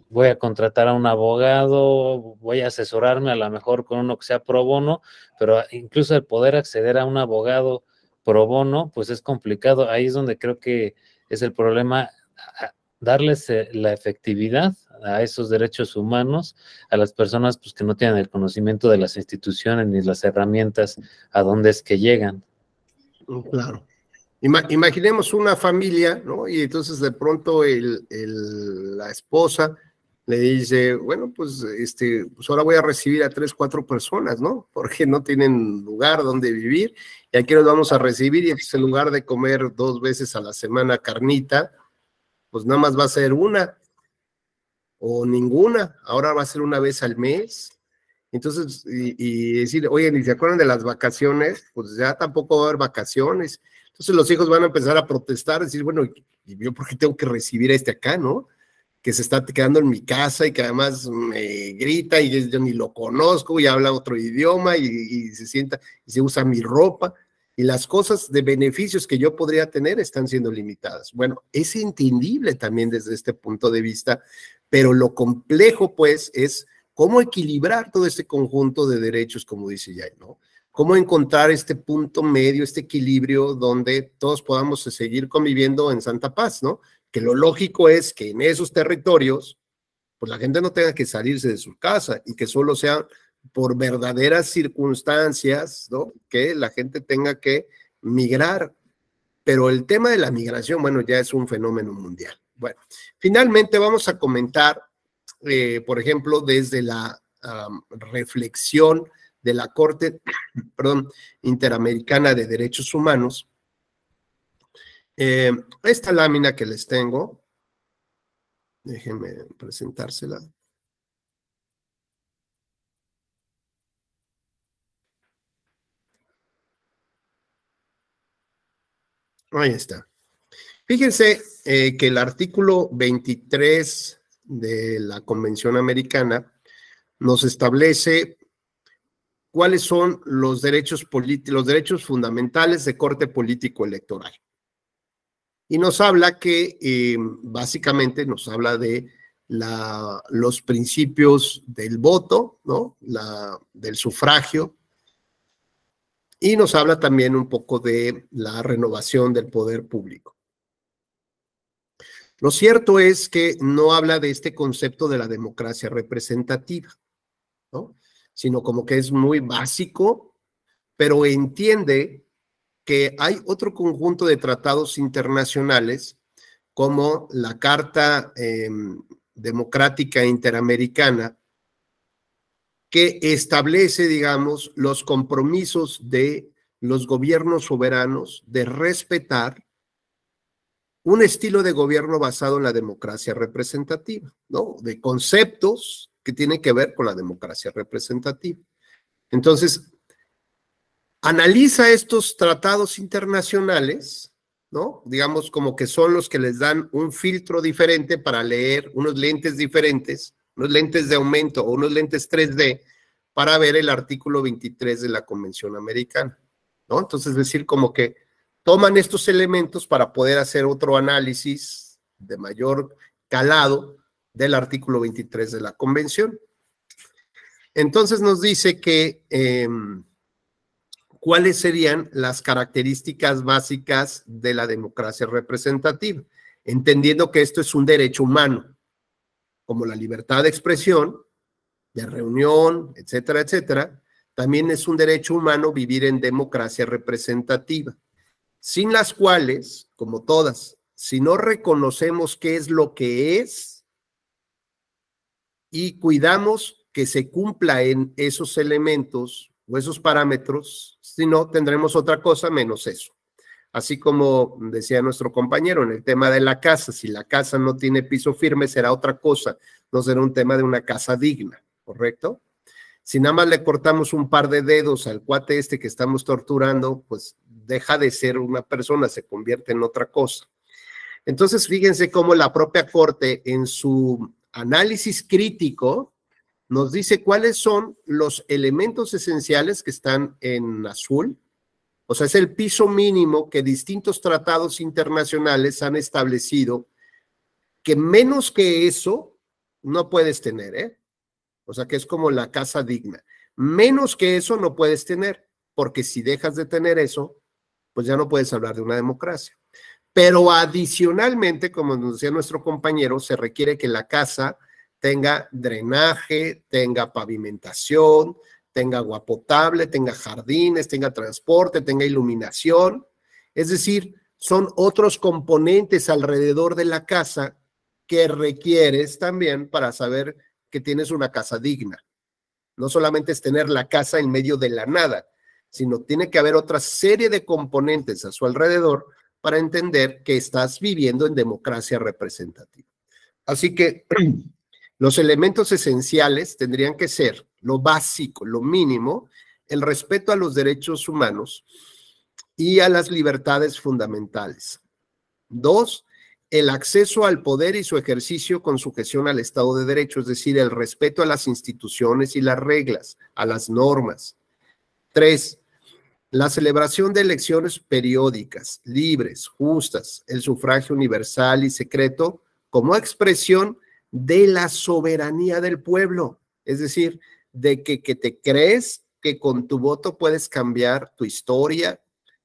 voy a contratar a un abogado, voy a asesorarme a lo mejor con uno que sea pro bono, pero incluso el poder acceder a un abogado pro bono, pues es complicado. Ahí es donde creo que es el problema, darles la efectividad a esos derechos humanos a las personas pues que no tienen el conocimiento de las instituciones ni las herramientas a dónde es que llegan.
Claro. Imaginemos una familia, ¿no? Y entonces de pronto la esposa le dice, bueno, pues, pues ahora voy a recibir a 3, 4 personas, ¿no? Porque no tienen lugar donde vivir, y aquí nos vamos a recibir, y en lugar de comer 2 veces a la semana carnita, pues nada más va a ser una, o ninguna, ahora va a ser una vez al mes. Entonces, y decir, oye, ¿ni se acuerdan de las vacaciones? Pues ya tampoco va a haber vacaciones. Entonces los hijos van a empezar a protestar, decir, bueno, ¿y yo por qué tengo que recibir a este acá, no? Que se está quedando en mi casa y que además me grita y yo ni lo conozco y habla otro idioma y se sienta y se usa mi ropa, y las cosas de beneficios que yo podría tener están siendo limitadas. Bueno, es entendible también desde este punto de vista, pero lo complejo pues es cómo equilibrar todo este conjunto de derechos, como dice Jay, ¿no? Cómo encontrar este punto medio, este equilibrio donde todos podamos seguir conviviendo en santa paz, ¿no? Que lo lógico es que en esos territorios, pues la gente no tenga que salirse de su casa y que solo sean por verdaderas circunstancias, ¿no? Que la gente tenga que migrar. Pero el tema de la migración, bueno, ya es un fenómeno mundial. Bueno, finalmente vamos a comentar, por ejemplo, desde la reflexión de la Corte, Interamericana de Derechos Humanos, esta lámina que les tengo, déjenme presentársela. Ahí está. Fíjense que el artículo 23 de la Convención Americana nos establece cuáles son los derechos fundamentales de corte político electoral. Y nos habla que básicamente nos habla de los principios del voto, ¿no? Del sufragio, y nos habla también un poco de la renovación del poder público. Lo cierto es que no habla de este concepto de la democracia representativa, ¿no? Sino como que es muy básico, pero entiende que hay otro conjunto de tratados internacionales, como la Carta Democrática Interamericana, que establece, digamos, los compromisos de los gobiernos soberanos de respetar un estilo de gobierno basado en la democracia representativa, ¿no? De conceptos que tienen que ver con la democracia representativa. Entonces, analiza estos tratados internacionales, ¿no? Digamos como que son los que les dan un filtro diferente para leer, unos lentes diferentes, unos lentes de aumento o unos lentes 3D para ver el artículo 23 de la Convención Americana, ¿no? Entonces, es decir, como que toman estos elementos para poder hacer otro análisis de mayor calado del artículo 23 de la Convención. Entonces nos dice que cuáles serían las características básicas de la democracia representativa. entendiendo que esto es un derecho humano, como la libertad de expresión, de reunión, etcétera, etcétera. También es un derecho humano vivir en democracia representativa, sin las cuales, como todas, si no reconocemos qué es lo que es y cuidamos que se cumpla en esos elementos o esos parámetros, si no, tendremos otra cosa menos eso. Así como decía nuestro compañero en el tema de la casa, si la casa no tiene piso firme será otra cosa, no será un tema de una casa digna, ¿correcto? Si nada más le cortamos un par de dedos al cuate este que estamos torturando, pues deja de ser una persona, se convierte en otra cosa. Entonces, fíjense cómo la propia Corte en su análisis crítico nos dice cuáles son los elementos esenciales que están en azul. O sea, es el piso mínimo que distintos tratados internacionales han establecido, que menos que eso no puedes tener, ¿eh? O sea, que es como la casa digna. Menos que eso no puedes tener, porque si dejas de tener eso, pues ya no puedes hablar de una democracia. Pero adicionalmente, como nos decía nuestro compañero, se requiere que la casa tenga drenaje, tenga pavimentación, tenga agua potable, tenga jardines, tenga transporte, tenga iluminación. Es decir, son otros componentes alrededor de la casa que requieres también para saber que tienes una casa digna. No solamente es tener la casa en medio de la nada, sino tiene que haber otra serie de componentes a su alrededor para entender que estás viviendo en democracia representativa. Así que los elementos esenciales tendrían que ser lo básico, lo mínimo, el respeto a los derechos humanos y a las libertades fundamentales. 2, el acceso al poder y su ejercicio con sujeción al Estado de Derecho, es decir, el respeto a las instituciones y las reglas, a las normas. 3, la celebración de elecciones periódicas, libres, justas, el sufragio universal y secreto como expresión de la soberanía del pueblo, es decir, de que te crees que con tu voto puedes cambiar tu historia.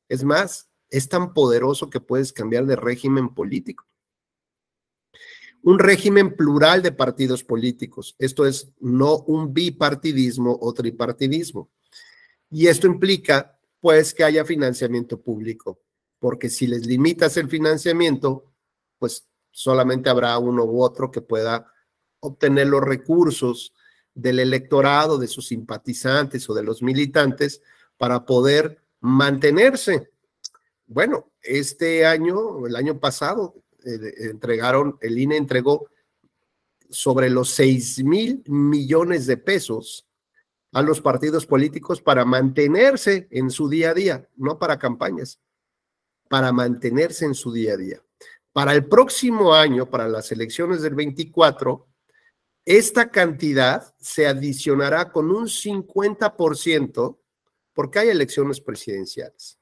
Es más, es tan poderoso que puedes cambiar de régimen político. Un régimen plural de partidos políticos, esto es, no un bipartidismo o tripartidismo. Y esto implica pues que haya financiamiento público, porque si les limitas el financiamiento, pues solamente habrá uno u otro que pueda obtener los recursos del electorado, de sus simpatizantes o de los militantes para poder mantenerse. Bueno, este año, el año pasado, el INE entregó sobre los 6,000 millones de pesos a los partidos políticos para mantenerse en su día a día, no para campañas, para mantenerse en su día a día. Para el próximo año, para las elecciones del 24, esta cantidad se adicionará con un 50% porque hay elecciones presidenciales.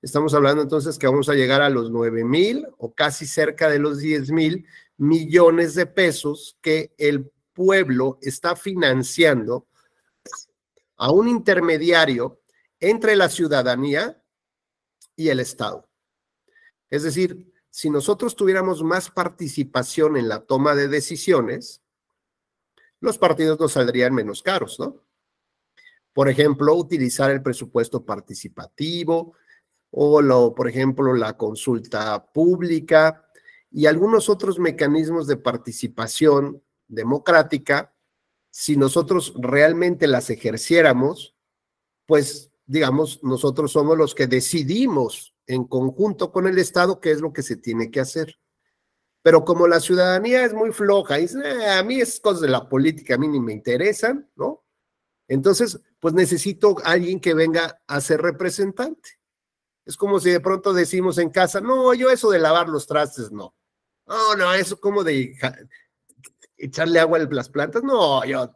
Estamos hablando entonces que vamos a llegar a los 9,000 o casi cerca de los 10,000 millones de pesos que el pueblo está financiando a un intermediario entre la ciudadanía y el Estado. Es decir, si nosotros tuviéramos más participación en la toma de decisiones, los partidos nos saldrían menos caros, ¿no? Por ejemplo, utilizar el presupuesto participativo o, por ejemplo, la consulta pública y algunos otros mecanismos de participación democrática. Si nosotros realmente las ejerciéramos, pues, digamos, nosotros somos los que decidimos en conjunto con el Estado qué es lo que se tiene que hacer. Pero como la ciudadanía es muy floja y dice, a mí esas cosas de la política a mí ni me interesan, ¿no? Entonces, pues necesito a alguien que venga a ser representante. Es como si de pronto decimos en casa, no, yo eso de lavar los trastes, no. No, eso como de echarle agua a las plantas, no, yo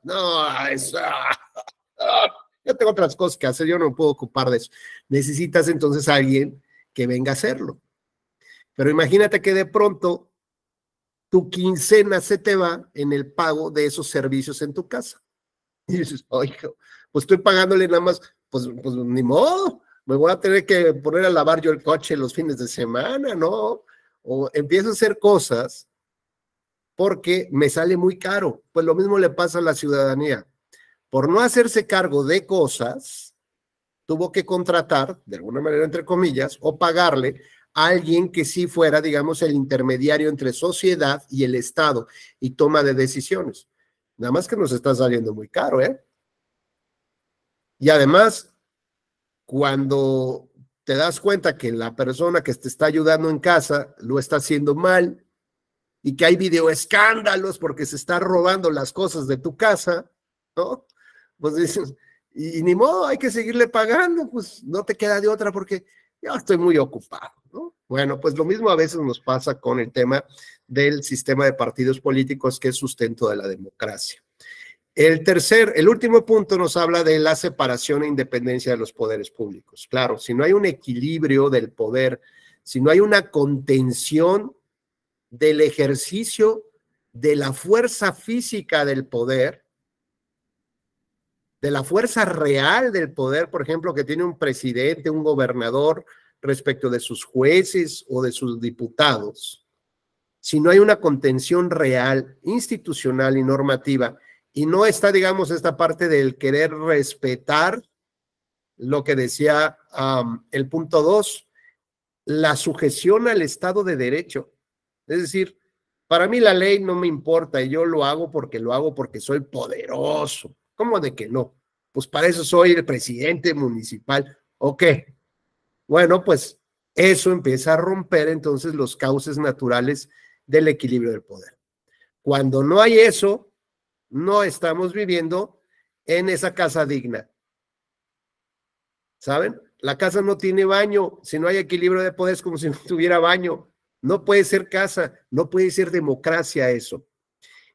tengo otras cosas que hacer, yo no me puedo ocupar de eso. Necesitas entonces a alguien que venga a hacerlo. Pero imagínate que de pronto tu quincena se te va en el pago de esos servicios en tu casa. Y dices, oye, pues estoy pagándole nada más, pues ni modo, me voy a tener que poner a lavar yo el coche los fines de semana, ¿no? o empiezo a hacer cosas porque me sale muy caro. Pues lo mismo le pasa a la ciudadanía. Por no hacerse cargo de cosas, tuvo que contratar, de alguna manera, entre comillas, o pagarle a alguien que sí fuera, digamos, el intermediario entre sociedad y el Estado y toma de decisiones. Nada más que nos está saliendo muy caro, ¿eh? Y además, cuando te das cuenta que la persona que te está ayudando en casa lo está haciendo mal y que hay videoescándalos porque se está robando las cosas de tu casa, ¿no? Pues dices, y ni modo, hay que seguirle pagando, pues no te queda de otra porque yo estoy muy ocupado, ¿no? Bueno, pues lo mismo a veces nos pasa con el tema del sistema de partidos políticos que es sustento de la democracia. El último punto nos habla de la separación e independencia de los poderes públicos. Claro, si no hay un equilibrio del poder, si no hay una contención del ejercicio de la fuerza física del poder, de la fuerza real del poder, por ejemplo, que tiene un presidente, un gobernador respecto de sus jueces o de sus diputados, si no hay una contención real, institucional y normativa, y no está, digamos, esta parte del querer respetar lo que decía el punto 2, la sujeción al Estado de Derecho. Es decir, para mí la ley no me importa y yo lo hago porque soy poderoso. ¿Cómo de que no? Pues para eso soy el presidente municipal. ¿O qué? Bueno, pues eso empieza a romper entonces los cauces naturales del equilibrio del poder. Cuando no hay eso, no estamos viviendo en esa casa digna. ¿Saben? La casa no tiene baño. Si no hay equilibrio de poder es como si no tuviera baño. No puede ser casa, no puede ser democracia eso.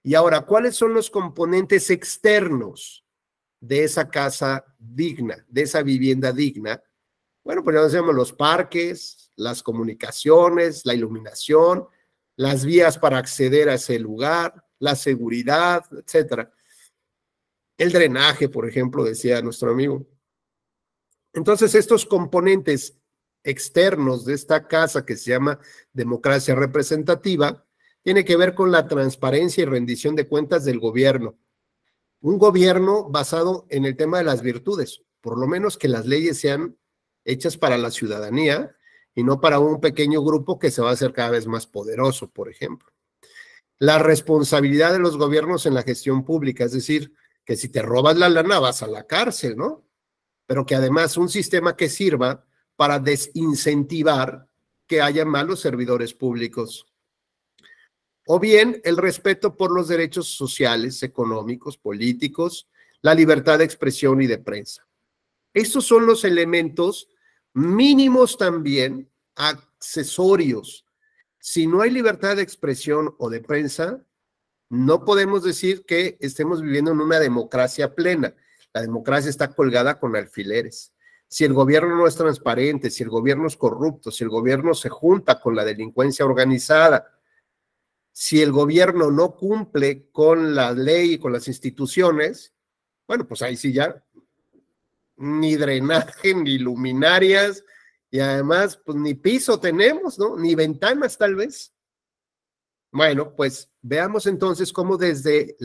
Y ahora, ¿cuáles son los componentes externos de esa casa digna, de esa vivienda digna? Bueno, pues ya decíamos los parques, las comunicaciones, la iluminación, las vías para acceder a ese lugar, la seguridad, etcétera. El drenaje, por ejemplo, decía nuestro amigo. Entonces, estos componentes externos de esta casa que se llama democracia representativa tiene que ver con la transparencia y rendición de cuentas del gobierno. Un gobierno basado en el tema de las virtudes, por lo menos que las leyes sean hechas para la ciudadanía y no para un pequeño grupo que se va a hacer cada vez más poderoso, por ejemplo. La responsabilidad de los gobiernos en la gestión pública, es decir, que si te robas la lana vas a la cárcel, ¿no? Pero que además un sistema que sirva para desincentivar que haya malos servidores públicos. O bien el respeto por los derechos sociales, económicos, políticos, la libertad de expresión y de prensa. Estos son los elementos mínimos también, accesorios. Si no hay libertad de expresión o de prensa, no podemos decir que estemos viviendo en una democracia plena. La democracia está colgada con alfileres. Si el gobierno no es transparente, si el gobierno es corrupto, si el gobierno se junta con la delincuencia organizada, si el gobierno no cumple con la ley y con las instituciones, bueno, pues ahí sí ya ni drenaje, ni luminarias, y además, pues ni piso tenemos, ¿no? Ni ventanas tal vez. Bueno, pues veamos entonces cómo desde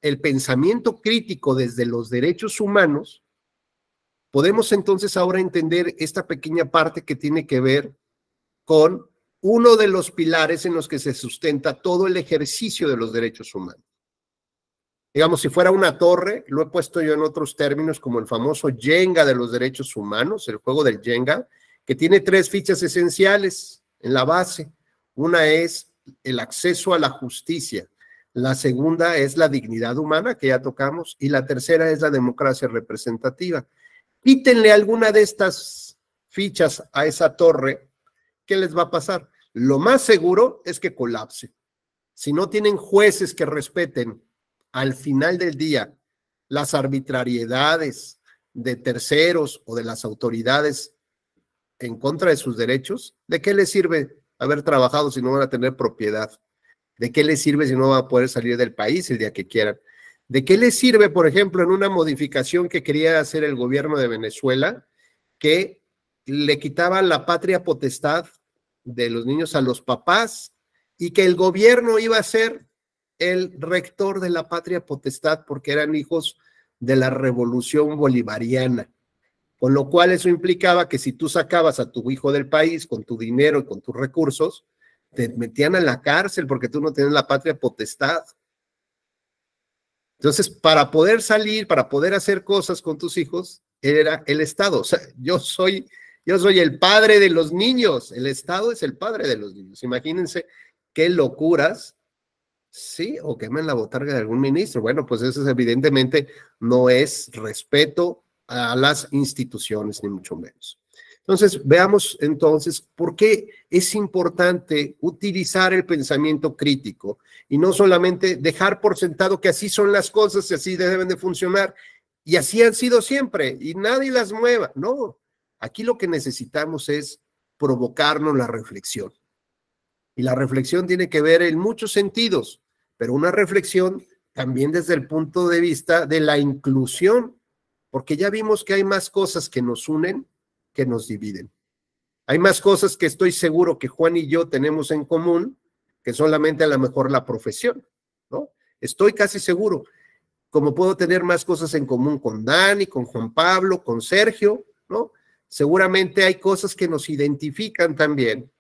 el pensamiento crítico, desde los derechos humanos, podemos entonces ahora entender esta pequeña parte que tiene que ver con uno de los pilares en los que se sustenta todo el ejercicio de los derechos humanos. Digamos, si fuera una torre, lo he puesto yo en otros términos como el famoso Jenga de los derechos humanos, el juego del Jenga, que tiene 3 fichas esenciales en la base. Una es el acceso a la justicia, la segunda es la dignidad humana, que ya tocamos, y la tercera es la democracia representativa. Quítenle alguna de estas fichas a esa torre, ¿qué les va a pasar? Lo más seguro es que colapse. Si no tienen jueces que respeten al final del día las arbitrariedades de terceros o de las autoridades en contra de sus derechos, ¿de qué les sirve haber trabajado si no van a tener propiedad? ¿De qué les sirve si no van a poder salir del país el día que quieran? ¿De qué les sirve, por ejemplo, en una modificación que quería hacer el gobierno de Venezuela, que le quitaba la patria potestad de los niños a los papás y que el gobierno iba a ser el rector de la patria potestad porque eran hijos de la revolución bolivariana. Con lo cual eso implicaba que si tú sacabas a tu hijo del país con tu dinero y con tus recursos, te metían a la cárcel porque tú no tenías la patria potestad. Entonces, para poder salir, para poder hacer cosas con tus hijos, era el Estado. O sea, yo soy el padre de los niños, el Estado es el padre de los niños. Imagínense qué locuras, sí, o queman la botarga de algún ministro. Bueno, pues eso evidentemente no es respeto a las instituciones, ni mucho menos. Entonces, veamos entonces por qué es importante utilizar el pensamiento crítico y no solamente dejar por sentado que así son las cosas y así deben de funcionar y así han sido siempre y nadie las mueva. No, aquí lo que necesitamos es provocarnos la reflexión. Y la reflexión tiene que ver en muchos sentidos, pero una reflexión también desde el punto de vista de la inclusión, porque ya vimos que hay más cosas que nos unen que nos dividen. Hay más cosas que estoy seguro que Juan y yo tenemos en común que solamente a lo mejor la profesión, ¿no? Estoy casi seguro, como puedo tener más cosas en común con Dani, con Juan Pablo, con Sergio, ¿no? Seguramente hay cosas que nos identifican también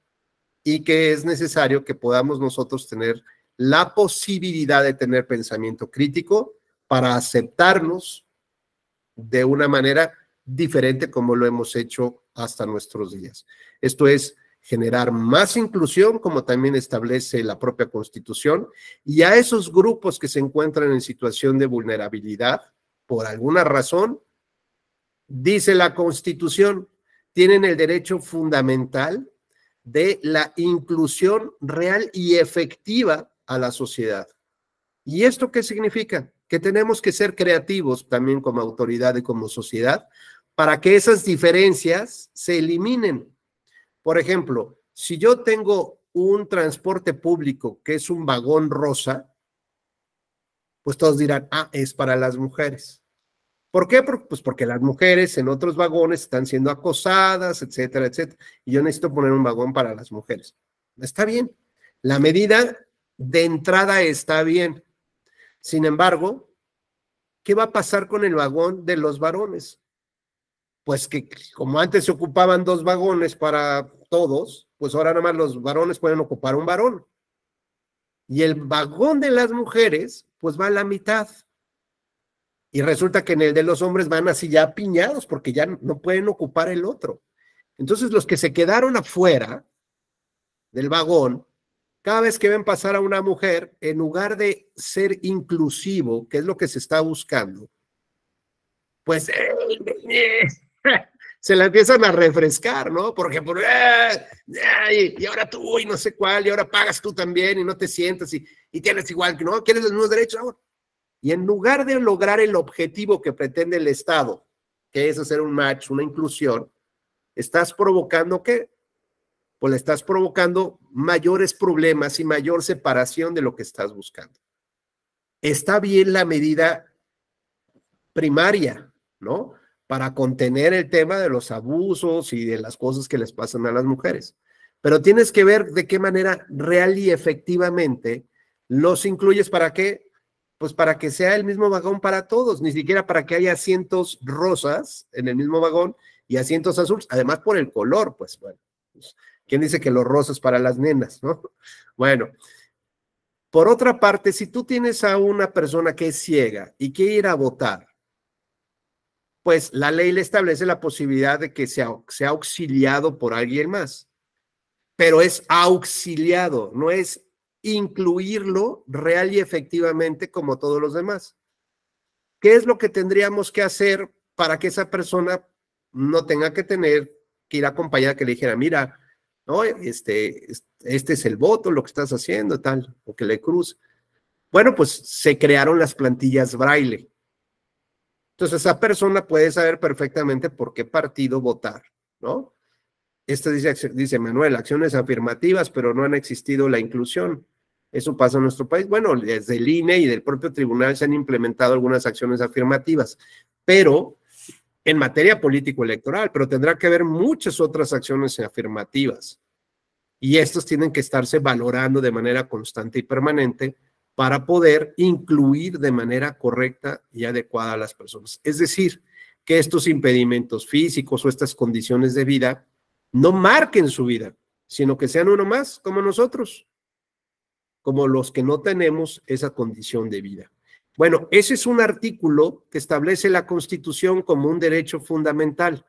y que es necesario que podamos nosotros tener la posibilidad de tener pensamiento crítico para aceptarnos de una manera diferente como lo hemos hecho hasta nuestros días. Esto es generar más inclusión, como también establece la propia Constitución, y a esos grupos que se encuentran en situación de vulnerabilidad, por alguna razón, dice la Constitución, tienen el derecho fundamental de la inclusión real y efectiva a la sociedad. ¿Y esto qué significa? Que tenemos que ser creativos también como autoridad y como sociedad para que esas diferencias se eliminen. Por ejemplo, si yo tengo un transporte público que es un vagón rosa, pues todos dirán, ah, es para las mujeres. ¿Por qué? Pues porque las mujeres en otros vagones están siendo acosadas, etcétera, etcétera. Y yo necesito poner un vagón para las mujeres. Está bien. La medida de entrada está bien. Sin embargo, ¿qué va a pasar con el vagón de los varones? Pues que como antes se ocupaban 2 vagones para todos, pues ahora nada más los varones pueden ocupar un varón. Y el vagón de las mujeres, pues va a la mitad. Y resulta que en el de los hombres van así ya apiñados porque ya no pueden ocupar el otro. Entonces los que se quedaron afuera del vagón, cada vez que ven pasar a una mujer, en lugar de ser inclusivo, que es lo que se está buscando, pues se la empiezan a refrescar, ¿no? Por ejemplo, y ahora tú, y no sé cuál, y ahora pagas tú también, y no te sientas, y tienes igual, ¿no? ¿Quieres los mismos derechos? Ahora. Y en lugar de lograr el objetivo que pretende el Estado, que es hacer un match, una inclusión, estás provocando, ¿qué? Pues le estás provocando mayores problemas y mayor separación de lo que estás buscando. Está bien la medida primaria, ¿no? Para contener el tema de los abusos y de las cosas que les pasan a las mujeres. Pero tienes que ver de qué manera real y efectivamente los incluyes. ¿Para qué? Pues para que sea el mismo vagón para todos, ni siquiera para que haya asientos rosas en el mismo vagón y asientos azules, además por el color, pues bueno, pues, ¿quién dice que los rosas para las nenas, no? Bueno, por otra parte, si tú tienes a una persona que es ciega y quiere ir a votar, pues la ley le establece la posibilidad de que sea auxiliado por alguien más, pero es auxiliado, no es incluirlo real y efectivamente como todos los demás. ¿Qué es lo que tendríamos que hacer para que esa persona no tenga que tener que ir acompañada, que le dijera, mira, no, este es el voto, lo que estás haciendo, tal, o que le cruce? Bueno, pues se crearon las plantillas braille. Entonces esa persona puede saber perfectamente por qué partido votar, ¿no? Dice Manuel, acciones afirmativas, pero no han existido la inclusión. Eso pasa en nuestro país. Bueno, desde el INE y del propio tribunal se han implementado algunas acciones afirmativas, pero en materia político-electoral, pero tendrá que haber muchas otras acciones afirmativas. y estos tienen que estarse valorando de manera constante y permanente para poder incluir de manera correcta y adecuada a las personas. Es decir, que estos impedimentos físicos o estas condiciones de vida no marquen su vida, sino que sean uno más como nosotros, como los que no tenemos esa condición de vida. Bueno, ese es un artículo que establece la Constitución como un derecho fundamental.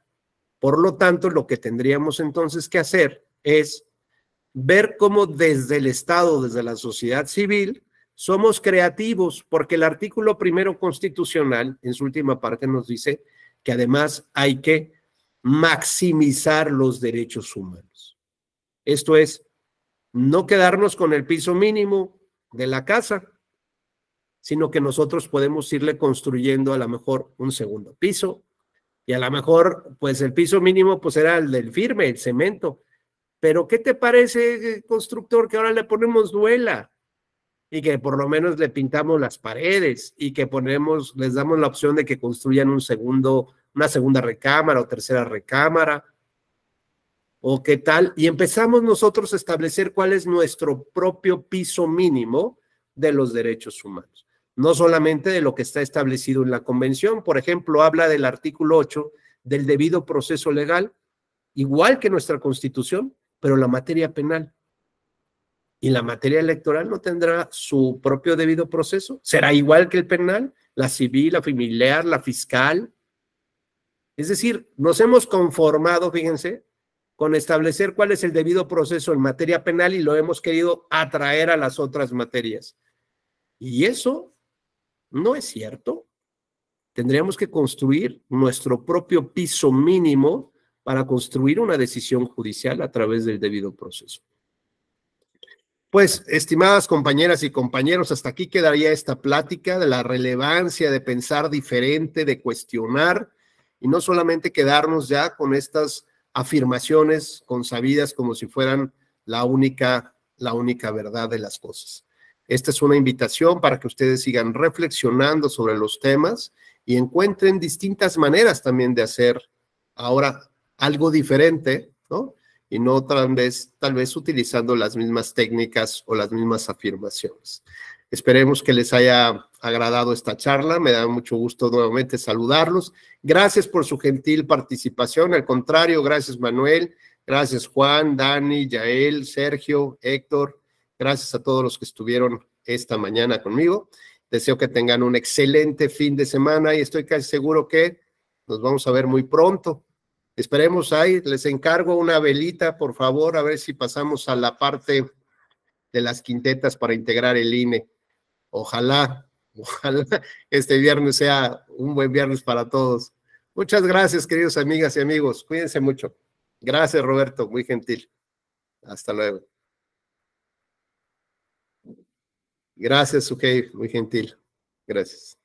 Por lo tanto, lo que tendríamos entonces que hacer es ver cómo desde el Estado, desde la sociedad civil, somos creativos, porque el artículo primero constitucional, en su última parte, nos dice que además hay que maximizar los derechos humanos. Esto es, no quedarnos con el piso mínimo de la casa, sino que nosotros podemos irle construyendo a lo mejor un segundo piso, y a lo mejor, pues el piso mínimo pues era el del firme, el cemento. Pero ¿qué te parece, constructor, que ahora le ponemos duela? Y que por lo menos le pintamos las paredes y que les damos la opción de que construyan una segunda recámara o tercera recámara. ¿O qué tal? Y empezamos nosotros a establecer cuál es nuestro propio piso mínimo de los derechos humanos. No solamente de lo que está establecido en la Convención. Por ejemplo, habla del artículo 8 del debido proceso legal, igual que nuestra Constitución, pero la materia penal. ¿Y la materia electoral no tendrá su propio debido proceso? ¿Será igual que el penal? La civil, la familiar, la fiscal. Es decir, nos hemos conformado, fíjense, con establecer cuál es el debido proceso en materia penal y lo hemos querido atraer a las otras materias. Y eso no es cierto. Tendríamos que construir nuestro propio piso mínimo para construir una decisión judicial a través del debido proceso. Pues, estimadas compañeras y compañeros, hasta aquí quedaría esta plática de la relevancia de pensar diferente, de cuestionar, y no solamente quedarnos ya con estas afirmaciones consabidas como si fueran la única verdad de las cosas. Esta es una invitación para que ustedes sigan reflexionando sobre los temas y encuentren distintas maneras también de hacer ahora algo diferente, ¿no? Y no tal vez utilizando las mismas técnicas o las mismas afirmaciones. Esperemos que les haya agradado esta charla. Me da mucho gusto nuevamente saludarlos. Gracias por su gentil participación. Al contrario, gracias Manuel, gracias Juan, Dani, Yael, Sergio, Héctor. Gracias a todos los que estuvieron esta mañana conmigo. Deseo que tengan un excelente fin de semana y estoy casi seguro que nos vamos a ver muy pronto. Esperemos ahí, les encargo una velita, por favor, a ver si pasamos a la parte de las quintetas para integrar el INE. Ojalá este viernes sea un buen viernes para todos. Muchas gracias, queridos amigas y amigos. Cuídense mucho. Gracias, Roberto, muy gentil. Hasta luego. Gracias, Sujei, muy gentil. Gracias.